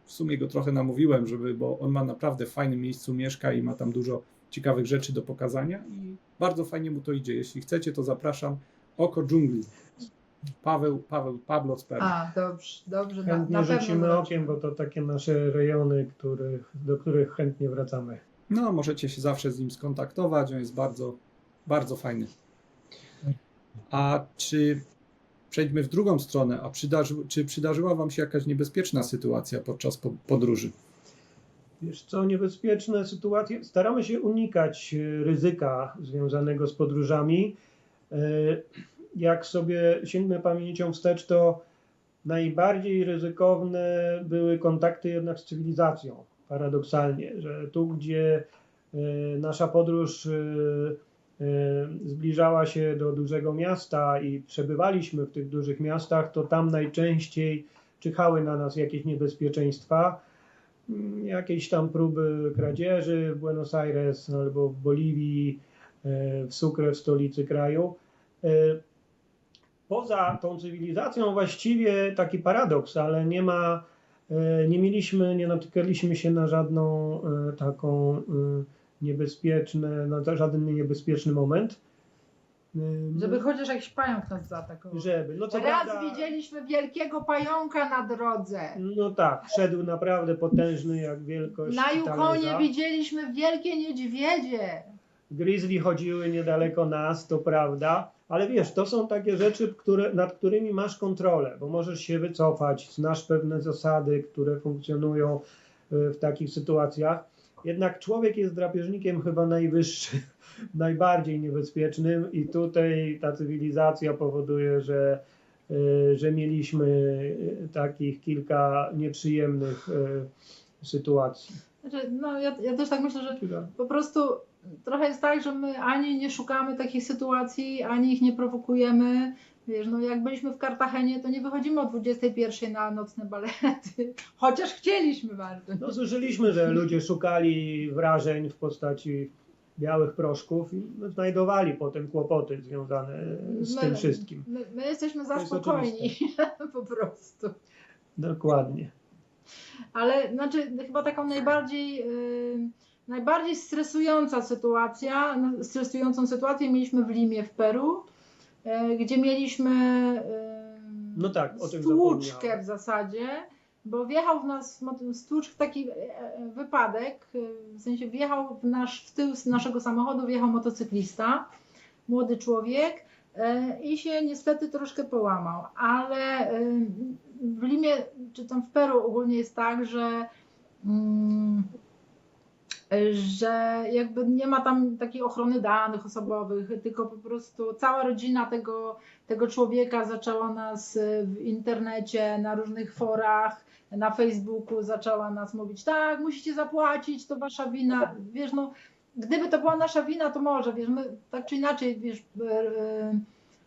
w sumie go trochę namówiłem, bo on ma naprawdę w fajnym miejscu mieszka i ma tam dużo ciekawych rzeczy do pokazania i bardzo fajnie mu to idzie. Jeśli chcecie, to zapraszam. Oko Dżungli. Pablo z Peru. Dobrze. Chętnie rzucimy okiem, bo to takie nasze rejony, do których chętnie wracamy. No, możecie się zawsze z nim skontaktować, on jest bardzo, bardzo fajny. A przejdźmy w drugą stronę, czy przydarzyła wam się jakaś niebezpieczna sytuacja podczas podróży? Wiesz co, niebezpieczne sytuacje, staramy się unikać ryzyka związanego z podróżami. Jak sobie sięgnę pamięcią wstecz, to najbardziej ryzykowne były kontakty jednak z cywilizacją, paradoksalnie, że tu, gdzie nasza podróż zbliżała się do dużego miasta i przebywaliśmy w tych dużych miastach, to tam najczęściej czyhały na nas jakieś niebezpieczeństwa, jakieś tam próby kradzieży w Buenos Aires albo w Boliwii, w Sucre, w stolicy kraju. Poza tą cywilizacją właściwie taki paradoks, ale nie natykaliśmy się na żadną taką żaden niebezpieczny moment. Żeby chociaż jakiś pająk nas zaatakował. Raz widzieliśmy wielkiego pająka na drodze. No tak, szedł naprawdę potężny jak wielkość Na Yukonie talerza. Widzieliśmy wielkie niedźwiedzie. Grizzly chodziły niedaleko nas, to prawda, ale wiesz, to są takie rzeczy, nad którymi masz kontrolę, bo możesz się wycofać, znasz pewne zasady, które funkcjonują w takich sytuacjach. Jednak człowiek jest drapieżnikiem chyba najwyższym, najbardziej niebezpiecznym i tutaj ta cywilizacja powoduje, że że mieliśmy takich kilka nieprzyjemnych sytuacji. Znaczy, no ja też tak myślę, że po prostu trochę jest tak, że my ani nie szukamy takich sytuacji, ani ich nie prowokujemy. Wiesz, no jak byliśmy w Kartagenie, to nie wychodzimy o 21 na nocne balety, chociaż chcieliśmy bardzo. No słyszeliśmy, że ludzie szukali wrażeń w postaci białych proszków i znajdowali potem kłopoty związane z tym wszystkim. My jesteśmy za To jest spokojni, po prostu. Dokładnie. Ale znaczy chyba taką najbardziej stresującą sytuację mieliśmy w Limie w Peru, gdzie mieliśmy No tak, o tym stłuczkę zapomniałem. w zasadzie, bo wjechał w nas stłuczk, taki wypadek, w sensie wjechał w tył z naszego samochodu, wjechał motocyklista, młody człowiek i się niestety troszkę połamał, ale w Limie, czy tam w Peru ogólnie jest tak, że jakby nie ma tam takiej ochrony danych osobowych, tylko po prostu cała rodzina tego człowieka zaczęła nas w internecie, na różnych forach, na Facebooku zaczęła nas mówić, tak, musicie zapłacić, to wasza wina, wiesz, no gdyby to była nasza wina, to może, wiesz, my tak czy inaczej, wiesz,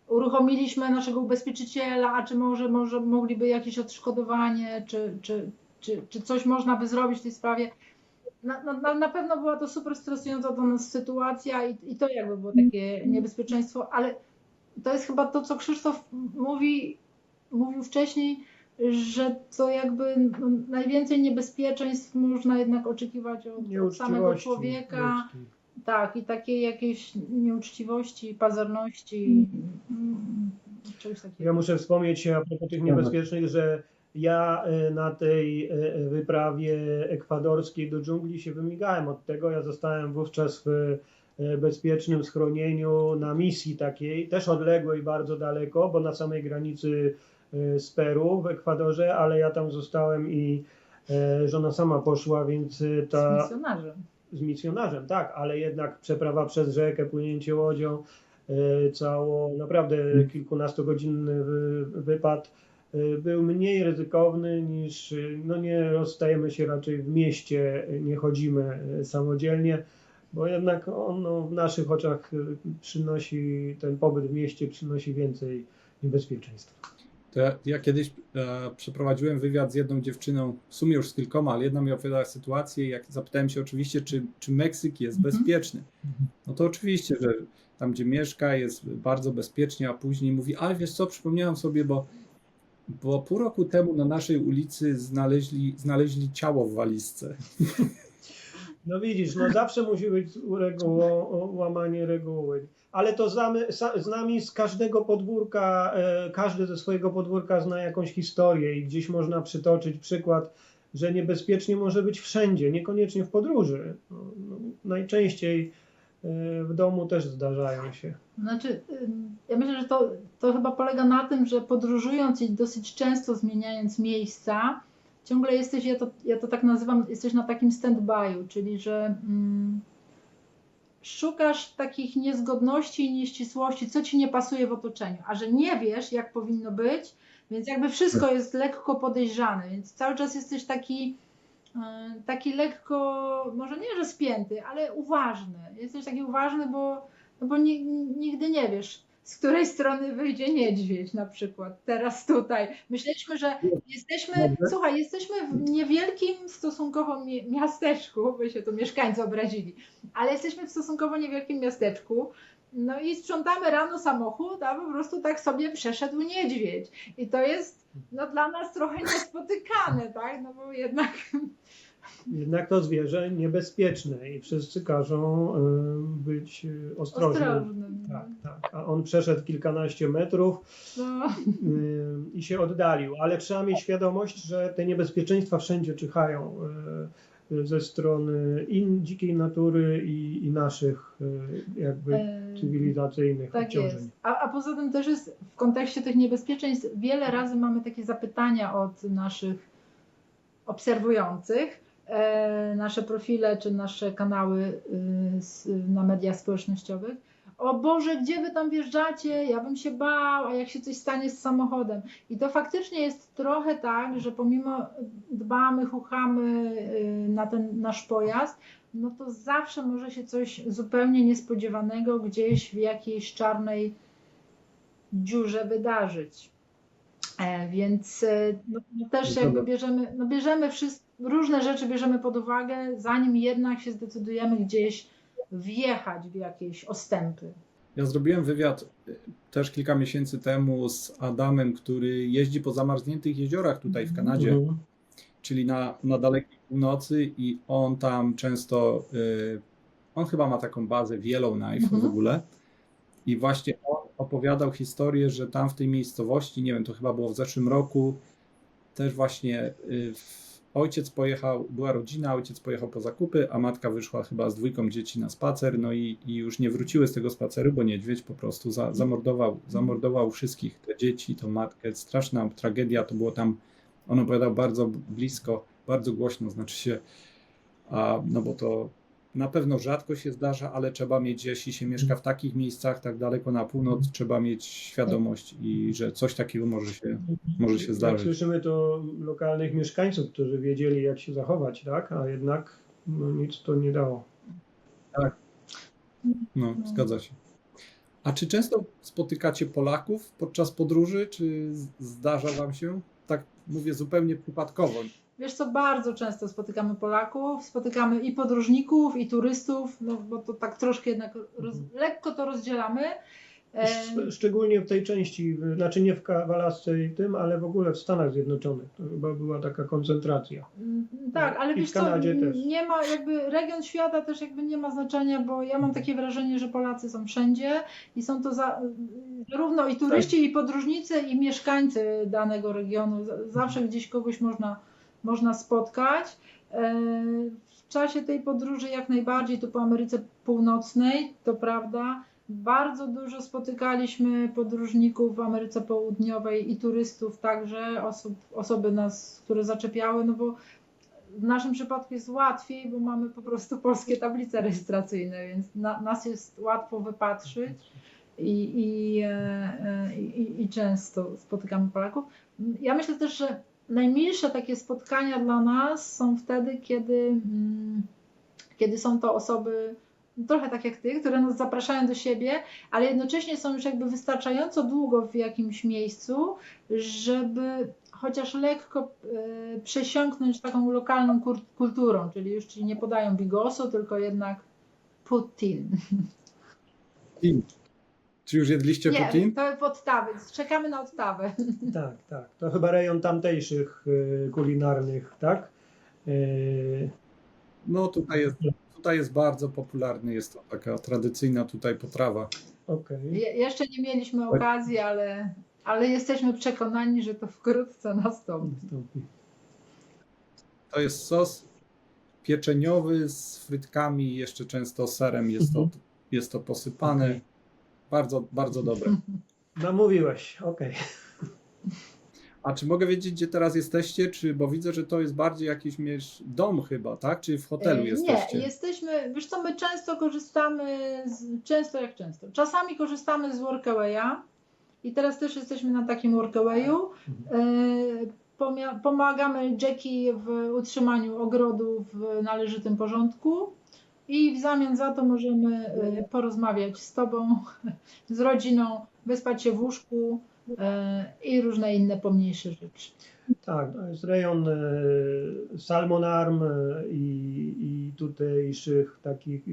uruchomiliśmy naszego ubezpieczyciela, a czy może mogliby jakieś odszkodowanie, czy coś można by zrobić w tej sprawie. Na pewno była to super stresująca dla nas sytuacja i to jakby było takie niebezpieczeństwo, ale to jest chyba to, co Krzysztof mówił wcześniej, że to jakby najwięcej niebezpieczeństw można jednak oczekiwać od samego człowieka. Tak, i takiej jakiejś nieuczciwości, pazerności, czegoś takiego. Ja muszę wspomnieć a propos tych niebezpiecznych, że ja na tej wyprawie ekwadorskiej do dżungli się wymigałem od tego. Ja zostałem wówczas w bezpiecznym schronieniu na misji takiej, też odległej bardzo daleko, bo na samej granicy z Peru w Ekwadorze, ale ja tam zostałem i żona sama poszła, więc ta... Z misjonarzem. Z misjonarzem, tak, ale jednak przeprawa przez rzekę, płynięcie łodzią, naprawdę kilkunastogodzinny wypad był mniej ryzykowny niż, no nie rozstajemy się raczej w mieście, nie chodzimy samodzielnie, bo jednak on w naszych oczach ten pobyt w mieście przynosi więcej niebezpieczeństw. To ja kiedyś przeprowadziłem wywiad z jedną dziewczyną, w sumie już z kilkoma, ale jedna mi opowiadała sytuację, jak zapytałem się oczywiście, czy Meksyk jest bezpieczny. No to oczywiście, że tam gdzie mieszka jest bardzo bezpiecznie, a później mówi, ale wiesz co, przypomniałem sobie, bo pół roku temu na naszej ulicy znaleźli ciało w walizce. No widzisz, no zawsze musi być łamanie reguły. Ale to z nami z każdego podwórka, każdy ze swojego podwórka zna jakąś historię i gdzieś można przytoczyć przykład, że niebezpiecznie może być wszędzie, niekoniecznie w podróży. Najczęściej w domu też zdarzają się. Znaczy, ja myślę, że to chyba polega na tym, że podróżując i dosyć często zmieniając miejsca, ciągle jesteś, ja to tak nazywam, jesteś na takim stand-by'u, czyli że szukasz takich niezgodności i nieścisłości, co ci nie pasuje w otoczeniu, a że nie wiesz, jak powinno być, więc jakby wszystko jest lekko podejrzane, więc cały czas jesteś taki lekko, może nie, że spięty, ale uważny. Jesteś taki uważny, bo nigdy nie wiesz, z której strony wyjdzie niedźwiedź na przykład. Teraz tutaj. Myśleliśmy, że jesteśmy w niewielkim stosunkowo miasteczku, by się tu mieszkańcy obrazili, ale jesteśmy w stosunkowo niewielkim miasteczku. No i sprzątamy rano samochód, a po prostu tak sobie przeszedł niedźwiedź. I to jest dla nas trochę niespotykane, tak? No bo Jednak to zwierzę niebezpieczne i wszyscy każą być ostrożnym. Tak. A on przeszedł kilkanaście metrów i się oddalił, ale trzeba mieć świadomość, że te niebezpieczeństwa wszędzie czyhają ze strony dzikiej natury i naszych jakby cywilizacyjnych obciążeń. Jest. A poza tym też jest w kontekście tych niebezpieczeństw wiele razy mamy takie zapytania od naszych obserwujących, nasze profile czy nasze kanały na mediach społecznościowych o Boże, gdzie wy tam wjeżdżacie, ja bym się bał, a jak się coś stanie z samochodem. I to faktycznie jest trochę tak, że pomimo dbamy, chuchamy na ten nasz pojazd, no to zawsze może się coś zupełnie niespodziewanego gdzieś w jakiejś czarnej dziurze wydarzyć. Więc no też jakby bierzemy różne rzeczy bierzemy pod uwagę, zanim jednak się zdecydujemy gdzieś wjechać w jakieś ostępy. Ja zrobiłem wywiad też kilka miesięcy temu z Adamem, który jeździ po zamarzniętych jeziorach tutaj w Kanadzie, czyli na dalekiej północy i on tam często, on chyba ma taką bazę w Yellowknife w ogóle i właśnie on opowiadał historię, że tam w tej miejscowości, nie wiem, to chyba było w zeszłym roku, też właśnie ojciec pojechał, była rodzina, ojciec pojechał po zakupy, a matka wyszła chyba z 2 dzieci na spacer, no i już nie wróciły z tego spaceru, bo niedźwiedź po prostu zamordował wszystkich, te dzieci, tą matkę, straszna tragedia, to było tam, on opowiadał bardzo blisko, bardzo głośno, znaczy się, no bo to na pewno rzadko się zdarza, ale trzeba mieć, jeśli się mieszka w takich miejscach, tak daleko na północ, trzeba mieć świadomość i że coś takiego może się Jak zdarzyć. słyszymy to lokalnych mieszkańców, którzy wiedzieli, jak się zachować, tak? A jednak nic to nie dało. Tak. No, zgadza się. A czy często spotykacie Polaków podczas podróży? Czy zdarza wam się? Tak mówię zupełnie przypadkowo. Wiesz co, bardzo często spotykamy Polaków, spotykamy i podróżników, i turystów, no bo to tak troszkę jednak lekko to rozdzielamy. Szczególnie w tej części, znaczy nie w Alasce i tym, ale w ogóle w Stanach Zjednoczonych. To chyba była taka koncentracja. Tak, ale I wiesz w Kanadzie co, też. nie ma jakby region świata też jakby nie ma znaczenia, bo ja mam takie wrażenie, że Polacy są wszędzie i są to zarówno i turyści, i podróżnicy, i mieszkańcy danego regionu. Zawsze gdzieś kogoś można spotkać. W czasie tej podróży jak najbardziej tu po Ameryce Północnej, to prawda, bardzo dużo spotykaliśmy podróżników w Ameryce Południowej i turystów także, osoby nas, które zaczepiały, no bo w naszym przypadku jest łatwiej, bo mamy po prostu polskie tablice rejestracyjne, więc nas jest łatwo wypatrzyć i często spotykamy Polaków. Ja myślę też, że najmilsze takie spotkania dla nas są wtedy, kiedy są to osoby trochę tak jak ty, które nas zapraszają do siebie, ale jednocześnie są już jakby wystarczająco długo w jakimś miejscu, żeby chociaż lekko przesiąknąć taką lokalną kulturą, czyli już ci nie podają bigosu, tylko jednak putin. Czy już jedliście putin? Nie, to podstawy, czekamy na odstawę. Tak. To chyba rejon tamtejszych kulinarnych, tak? No tutaj jest bardzo popularny, jest to taka tradycyjna tutaj potrawa. Okay. Jeszcze nie mieliśmy okazji, ale jesteśmy przekonani, że to wkrótce nastąpi. To jest sos pieczeniowy z frytkami, jeszcze często serem jest to posypane. Okay. Bardzo, bardzo dobre. Namówiłeś, okej. A czy mogę wiedzieć, gdzie teraz jesteście? Bo widzę, że to jest bardziej jakiś dom chyba, tak? Czy w hotelu jesteście? Nie, jesteśmy, wiesz co, my często korzystamy, często. Czasami korzystamy z Workawaya i teraz też jesteśmy na takim Workawayu. Pomagamy Jackie w utrzymaniu ogrodu w należytym porządku i w zamian za to możemy porozmawiać z tobą, z rodziną, wyspać się w łóżku i różne inne pomniejsze rzeczy. Tak, to jest rejon Salmon Arm i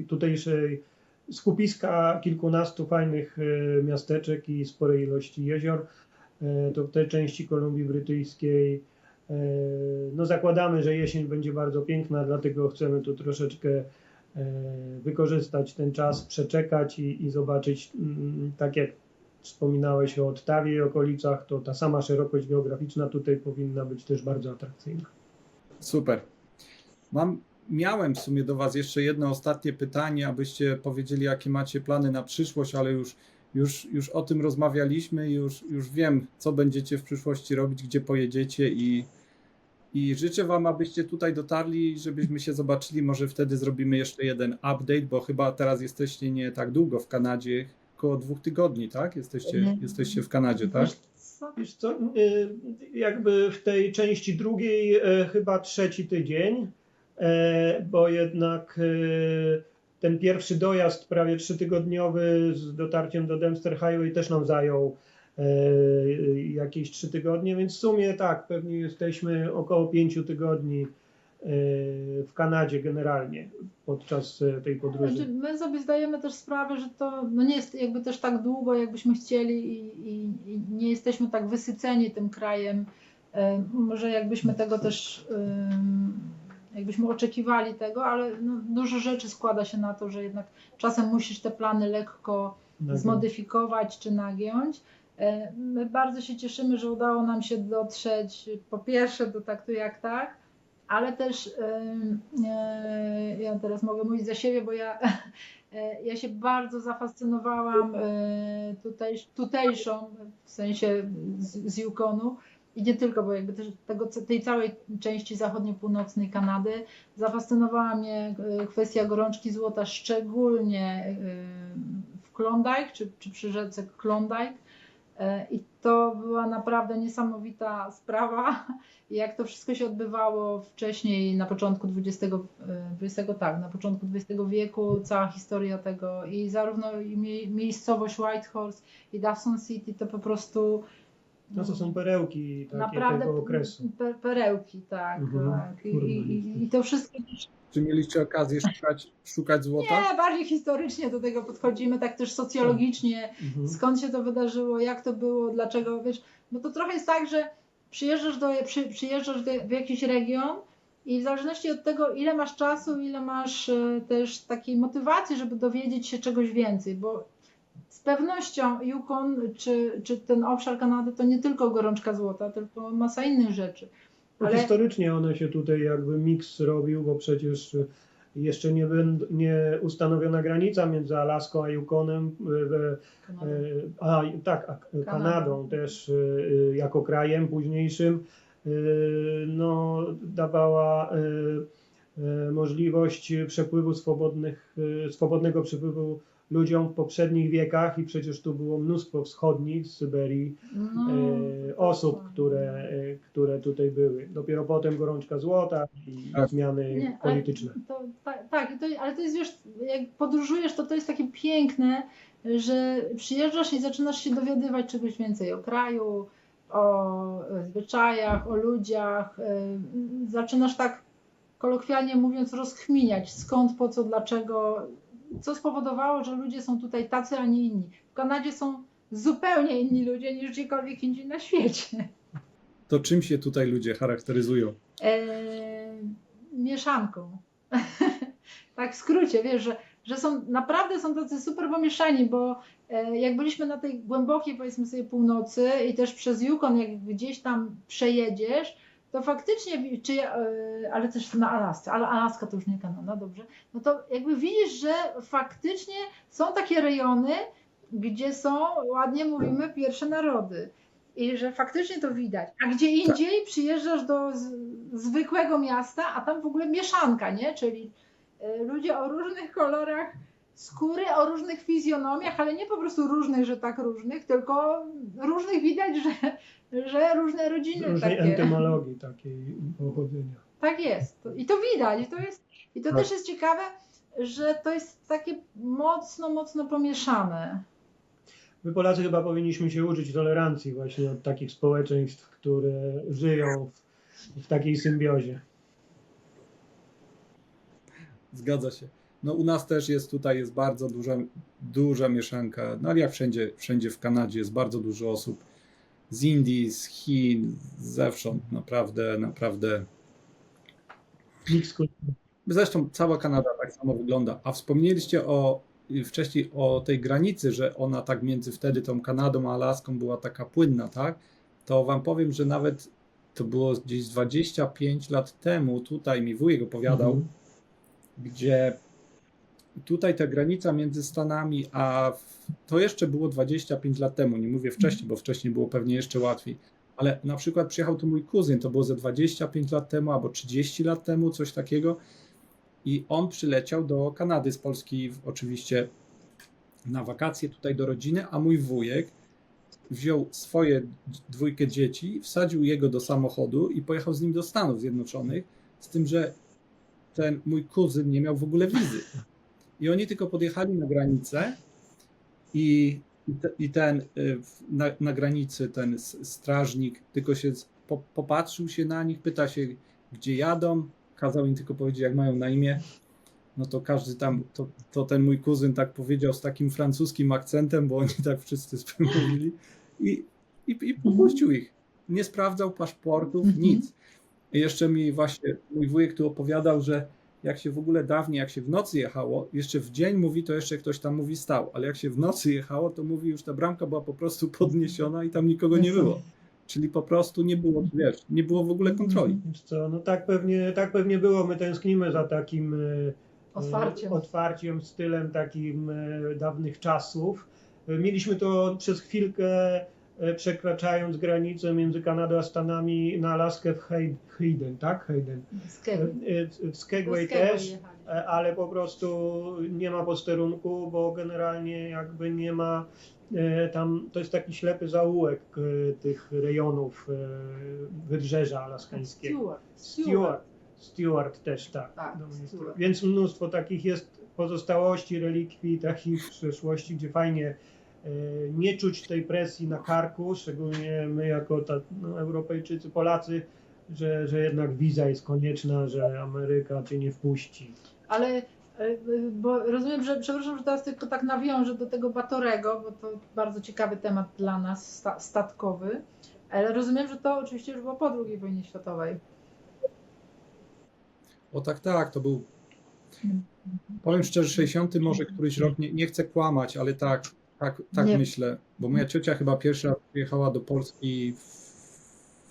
tutejszej skupiska kilkunastu fajnych miasteczek i sporej ilości jezior. To w tej części Kolumbii Brytyjskiej. No zakładamy, że jesień będzie bardzo piękna, dlatego chcemy tu troszeczkę wykorzystać ten czas, przeczekać i zobaczyć, tak jak wspominałeś o Ottawie i okolicach, to ta sama szerokość geograficzna tutaj powinna być też bardzo atrakcyjna. Super. Miałem w sumie do Was jeszcze jedno ostatnie pytanie, abyście powiedzieli, jakie macie plany na przyszłość, ale już o tym rozmawialiśmy, już wiem, co będziecie w przyszłości robić, gdzie pojedziecie I życzę Wam, abyście tutaj dotarli, żebyśmy się zobaczyli. Może wtedy zrobimy jeszcze jeden update, bo chyba teraz jesteście nie tak długo w Kanadzie, około 2 tygodni, tak? Jesteście w Kanadzie, tak? Wiesz co, jakby w tej części drugiej chyba 3. tydzień, bo jednak ten pierwszy dojazd prawie 3-tygodniowy z dotarciem do Dempster Highway też nam zajął jakieś 3 tygodnie, więc w sumie tak, pewnie jesteśmy około 5 tygodni w Kanadzie generalnie podczas tej podróży. Znaczy, my sobie zdajemy też sprawę, że to nie jest jakby też tak długo, jakbyśmy chcieli i nie jesteśmy tak wysyceni tym krajem. Może jakbyśmy tego też, jakbyśmy oczekiwali tego, ale dużo rzeczy składa się na to, że jednak czasem musisz te plany lekko zmodyfikować czy nagiąć. My bardzo się cieszymy, że udało nam się dotrzeć po pierwsze do Tak Tu Jak Tak, ale też ja teraz mogę mówić za siebie, bo ja się bardzo zafascynowałam tutejszą, w sensie z Yukonu i nie tylko, bo jakby też tej całej części zachodnio-północnej Kanady. Zafascynowała mnie kwestia gorączki złota, szczególnie w Klondike, czy przy rzece Klondike. I to była naprawdę niesamowita sprawa, jak to wszystko się odbywało wcześniej, na początku XX wieku, cała historia tego i zarówno miejscowość Whitehorse i Dawson City to po prostu... No to są perełki takie naprawdę tego okresu. Perełki, tak. Tak. I to wszystko... Czy mieliście okazję szukać złota? Nie, bardziej historycznie do tego podchodzimy, tak też socjologicznie, skąd się to wydarzyło, jak to było, dlaczego, wiesz, bo to trochę jest tak, że przyjeżdżasz w jakiś region i w zależności od tego, ile masz czasu, ile masz też takiej motywacji, żeby dowiedzieć się czegoś więcej, bo z pewnością Yukon czy ten obszar Kanady to nie tylko gorączka złota, tylko masa innych rzeczy. Ale... Historycznie one się tutaj jakby miks robił, bo przecież jeszcze nie ustanowiono granica między Alaską a Yukonem, Kanadą też jako krajem późniejszym, no, dawała możliwość przepływu swobodnego przepływu ludziom w poprzednich wiekach i przecież tu było mnóstwo wschodnich z Syberii osób, które tutaj były. Dopiero potem gorączka złota i zmiany polityczne. Ale to jest, wiesz, jak podróżujesz, to jest takie piękne, że przyjeżdżasz i zaczynasz się dowiadywać czegoś więcej o kraju, o zwyczajach, o ludziach. Zaczynasz tak kolokwialnie mówiąc rozkminiać skąd, po co, dlaczego, co spowodowało, że ludzie są tutaj tacy, a nie inni. W Kanadzie są zupełnie inni ludzie niż gdziekolwiek indziej na świecie. To czym się tutaj ludzie charakteryzują? Mieszanką. Tak w skrócie, wiesz, że naprawdę są tacy super pomieszani, bo jak byliśmy na tej głębokiej, powiedzmy sobie, północy i też przez Yukon, jak gdzieś tam przejedziesz, to faktycznie, ale też na Alasce, ale Alaska to już nie Kanada, dobrze, no to jakby widzisz, że faktycznie są takie rejony, gdzie są, ładnie mówimy, pierwsze narody i że faktycznie to widać, a gdzie indziej przyjeżdżasz do zwykłego miasta, a tam w ogóle mieszanka, nie, czyli ludzie o różnych kolorach skóry, o różnych fizjonomiach, ale nie po prostu różnych, że tak różnych, tylko różnych widać, że różne rodziny różnej takie. entymologii takiej pochodzenia. Tak jest. I to widać. I to też jest ciekawe, że to jest takie mocno pomieszane. My Polacy chyba powinniśmy się uczyć tolerancji właśnie od takich społeczeństw, które żyją w takiej symbiozie. Zgadza się. No u nas też jest bardzo duża mieszanka, no ale jak wszędzie w Kanadzie jest bardzo dużo osób z Indii, z Chin, zewsząd, naprawdę. Zresztą cała Kanada tak samo wygląda. A wspomnieliście wcześniej o tej granicy, że ona tak między wtedy tą Kanadą a Alaską była taka płynna, tak? To wam powiem, że nawet to było gdzieś 25 lat temu, tutaj mi wujek opowiadał, gdzie tutaj ta granica między Stanami, to jeszcze było 25 lat temu, nie mówię wcześniej, bo wcześniej było pewnie jeszcze łatwiej, Ale na przykład przyjechał tu mój kuzyn, to było ze 25 lat temu albo 30 lat temu, coś takiego. I on przyleciał do Kanady z Polski oczywiście na wakacje tutaj do rodziny, a mój wujek wziął swoje 2 dzieci, wsadził jego do samochodu i pojechał z nim do Stanów Zjednoczonych, z tym, że ten mój kuzyn nie miał w ogóle wizy. I oni tylko podjechali na granicę i ten na granicy ten strażnik tylko się popatrzył się na nich, pyta się, gdzie jadą, kazał im tylko powiedzieć, jak mają na imię. No to każdy tam, to ten mój kuzyn tak powiedział z takim francuskim akcentem, bo oni tak wszyscy mówili i popuścił ich. Nie sprawdzał paszportów, nic. I jeszcze mi właśnie mój wujek tu opowiadał, że jak się w ogóle dawniej, jak się w nocy jechało, jeszcze w dzień mówi, to jeszcze ktoś tam mówi stał, ale jak się w nocy jechało, to mówi, już ta bramka była po prostu podniesiona i tam nikogo nie było. Czyli po prostu nie było, wiesz, nie było w ogóle kontroli. Wiesz co, no tak pewnie było. My tęsknimy za takim otwarciem, stylem takim dawnych czasów. Mieliśmy to przez chwilkę, przekraczając granicę między Kanadą a Stanami na Alaskę w Hayden, tak? Hayden. W Skagway też, ale po prostu nie ma posterunku, bo generalnie jakby nie ma tam, to jest taki ślepy zaułek tych rejonów wybrzeża alaskańskiego. Stewart też, tak. Więc mnóstwo takich jest pozostałości, relikwii takich w przeszłości, gdzie fajnie nie czuć tej presji na karku, szczególnie my jako Europejczycy, Polacy, że jednak wiza jest konieczna, że Ameryka cię nie wpuści. Ale bo rozumiem, że przepraszam, że teraz tylko tak nawiążę do tego Batorego, bo to bardzo ciekawy temat dla nas, statkowy, ale rozumiem, że to oczywiście już było po II wojnie światowej. O tak, to był, powiem szczerze, 60 może któryś rok, nie chcę kłamać, ale tak myślę, bo moja ciocia chyba pierwszy raz przyjechała do Polski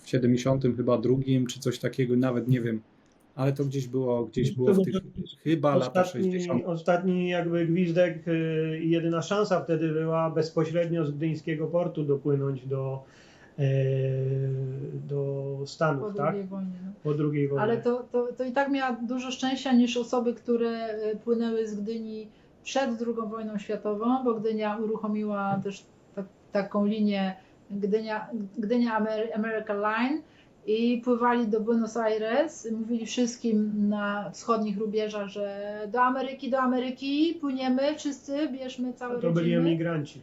w 70 chyba drugim, czy coś takiego, nawet nie wiem, ale to gdzieś było w tych chyba lata 60. Ostatni jakby gwizdek i jedyna szansa wtedy była bezpośrednio z gdyńskiego portu dopłynąć do Stanów, tak? Po II wojnie. Ale to i tak miała dużo szczęścia niż osoby, które płynęły z Gdyni przed II wojną światową, bo Gdynia uruchomiła też taką linię Gdynia American Line i pływali do Buenos Aires, mówili wszystkim na wschodnich rubieżach, że do Ameryki płyniemy wszyscy, bierzmy całe rodziny. To byli emigranci.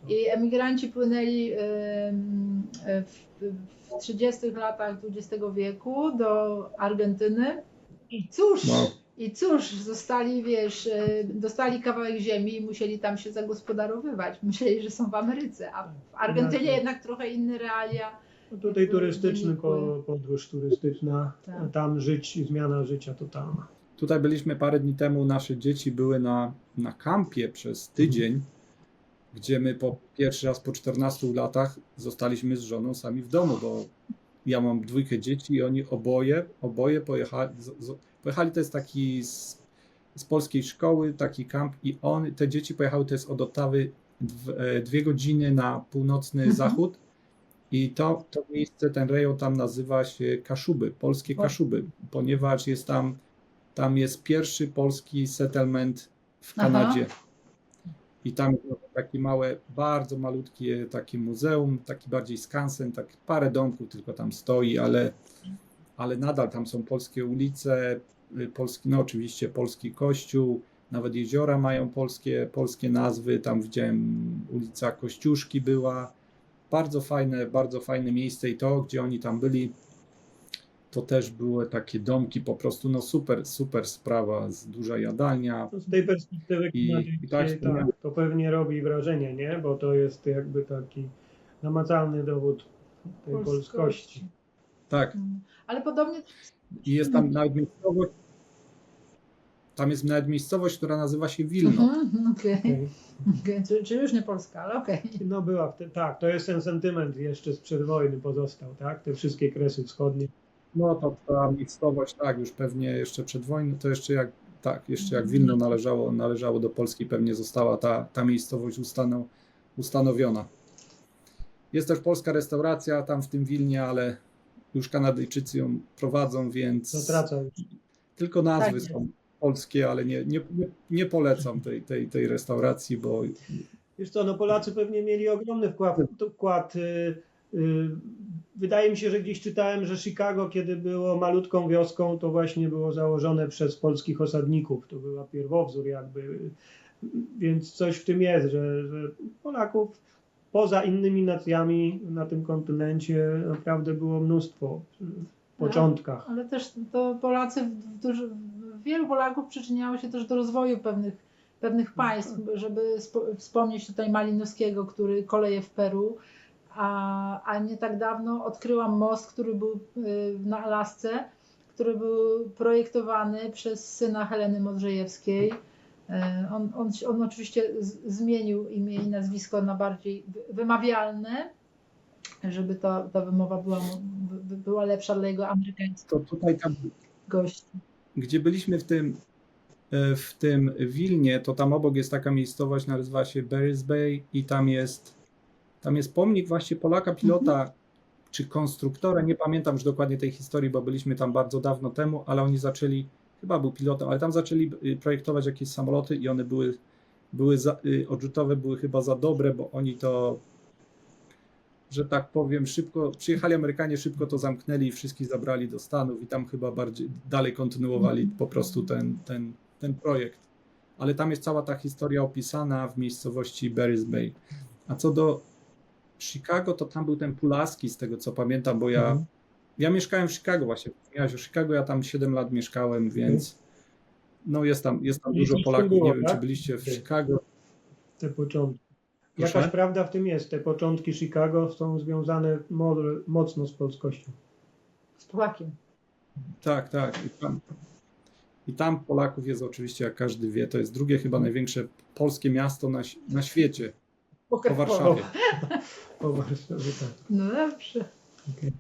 I emigranci płynęli w 30 latach XX wieku do Argentyny i cóż, zostali, dostali kawałek ziemi i musieli tam się zagospodarowywać. Myśleli, że są w Ameryce, a w Argentynie jednak trochę inne realia. No tutaj turystyczny, podróż turystyczna, tak. Tam zmiana życia totalna. Tutaj byliśmy parę dni temu, nasze dzieci były na kampie przez tydzień, gdzie my pierwszy raz po 14 latach zostaliśmy z żoną sami w domu, bo ja mam 2 dzieci i oni oboje pojechali, to jest taki z polskiej szkoły, taki kamp i te dzieci pojechały, to jest od Ottawy 2 godziny na północny zachód i to miejsce, ten rejon tam nazywa się Kaszuby, polskie Kaszuby, ponieważ jest tam jest pierwszy polski settlement w Kanadzie. I tam jest takie małe, bardzo malutkie takie muzeum, taki bardziej skansen, tak parę domków tylko tam stoi, ale nadal tam są polskie ulice, no oczywiście polski kościół, nawet jeziora mają polskie nazwy, tam widziałem ulica Kościuszki była, bardzo fajne miejsce i to, gdzie oni tam byli, to też były takie domki, po prostu no super sprawa, duża jadalnia. Z tej perspektywy to pewnie robi wrażenie, nie? Bo to jest jakby taki namacalny dowód tej polskości. Tak. Ale podobnie... I jest tam nawet miejscowość, która nazywa się Wilno. Czyli już nie Polska, ale okej. No była tak, to jest ten sentyment jeszcze sprzed wojny pozostał, tak? Te wszystkie Kresy Wschodnie. No to ta miejscowość, tak, już pewnie jeszcze przed wojną, to jeszcze jak Wilno należało do Polski, pewnie została ta miejscowość ustanowiona. Jest też polska restauracja tam w tym Wilnie, ale już Kanadyjczycy ją prowadzą, więc Zatraca już. tylko nazwy Tak są polskie, ale nie polecam tej restauracji, bo Wiesz co, no Polacy pewnie mieli ogromny wkład. Wydaje mi się, że gdzieś czytałem, że Chicago, kiedy było malutką wioską, to właśnie było założone przez polskich osadników. To była pierwowzór jakby. Więc coś w tym jest, że Polaków poza innymi nacjami na tym kontynencie naprawdę było mnóstwo w początkach. Ale też to Polacy, wielu Polaków przyczyniało się też do rozwoju pewnych państw, żeby wspomnieć tutaj Malinowskiego, który koleje w Peru, a nie tak dawno odkryłam most, który był na Alasce, który był projektowany przez syna Heleny Modrzejewskiej. On oczywiście zmienił imię i nazwisko na bardziej wymawialne, żeby ta wymowa była lepsza dla jego amerykańskich to tutaj tam, gości. gdzie byliśmy w tym Wilnie, to tam obok jest taka miejscowość, nazywa się Barry's Bay i tam jest pomnik właśnie Polaka pilota czy konstruktora, nie pamiętam już dokładnie tej historii, bo byliśmy tam bardzo dawno temu, ale oni zaczęli, chyba był pilotem, ale tam zaczęli projektować jakieś samoloty i one odrzutowe były chyba za dobre, bo oni to, że tak powiem, szybko, przyjechali Amerykanie, szybko to zamknęli i wszystkich zabrali do Stanów i tam chyba dalej kontynuowali po prostu ten projekt. Ale tam jest cała ta historia opisana w miejscowości Barry's Bay. A co do Chicago, to tam był ten Pulaski, z tego co pamiętam, bo ja mieszkałem w Chicago właśnie. O Chicago, ja tam 7 lat mieszkałem, więc no jest tam dużo Polaków. Było, Nie wiem, tak? czy byliście w Chicago. Te początki. Proszę? Jakaś prawda w tym jest. Te początki Chicago są związane mocno z polskością. Z Polakiem. Tak. I tam Polaków jest oczywiście, jak każdy wie, to jest drugie chyba największe polskie miasto na świecie. Po Warszawie. Po Warszawie, tak. No dobrze. Okay.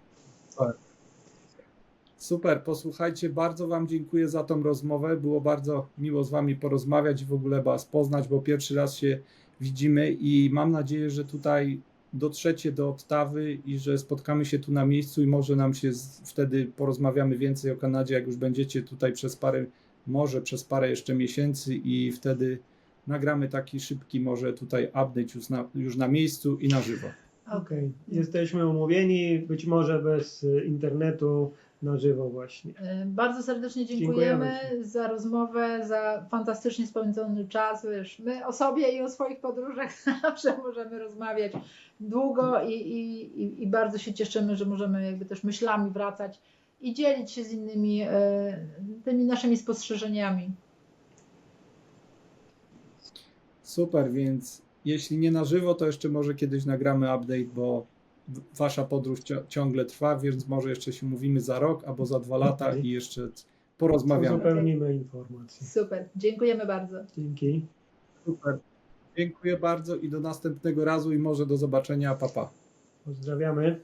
Super, posłuchajcie, bardzo Wam dziękuję za tą rozmowę. Było bardzo miło z Wami porozmawiać i w ogóle Was poznać, bo pierwszy raz się widzimy i mam nadzieję, że tutaj dotrzecie do Ottawy i że spotkamy się tu na miejscu i może nam się wtedy porozmawiamy więcej o Kanadzie, jak już będziecie tutaj przez parę jeszcze miesięcy i wtedy nagramy taki szybki może tutaj update już na miejscu i na żywo. Okej. Jesteśmy umówieni, być może bez internetu, na żywo właśnie. Bardzo serdecznie dziękujemy za rozmowę, za fantastycznie spędzony czas. Wiesz, my o sobie i o swoich podróżach zawsze możemy rozmawiać długo i bardzo się cieszymy, że możemy jakby też myślami wracać i dzielić się z innymi tymi naszymi spostrzeżeniami. Super, więc jeśli nie na żywo, to jeszcze może kiedyś nagramy update, bo Wasza podróż ciągle trwa, więc może jeszcze się mówimy za rok albo za 2 lata i jeszcze porozmawiamy. Uzupełnimy informacje. Super, dziękujemy bardzo. Dzięki. Super, dziękuję bardzo i do następnego razu i może do zobaczenia, pa pa. Pozdrawiamy.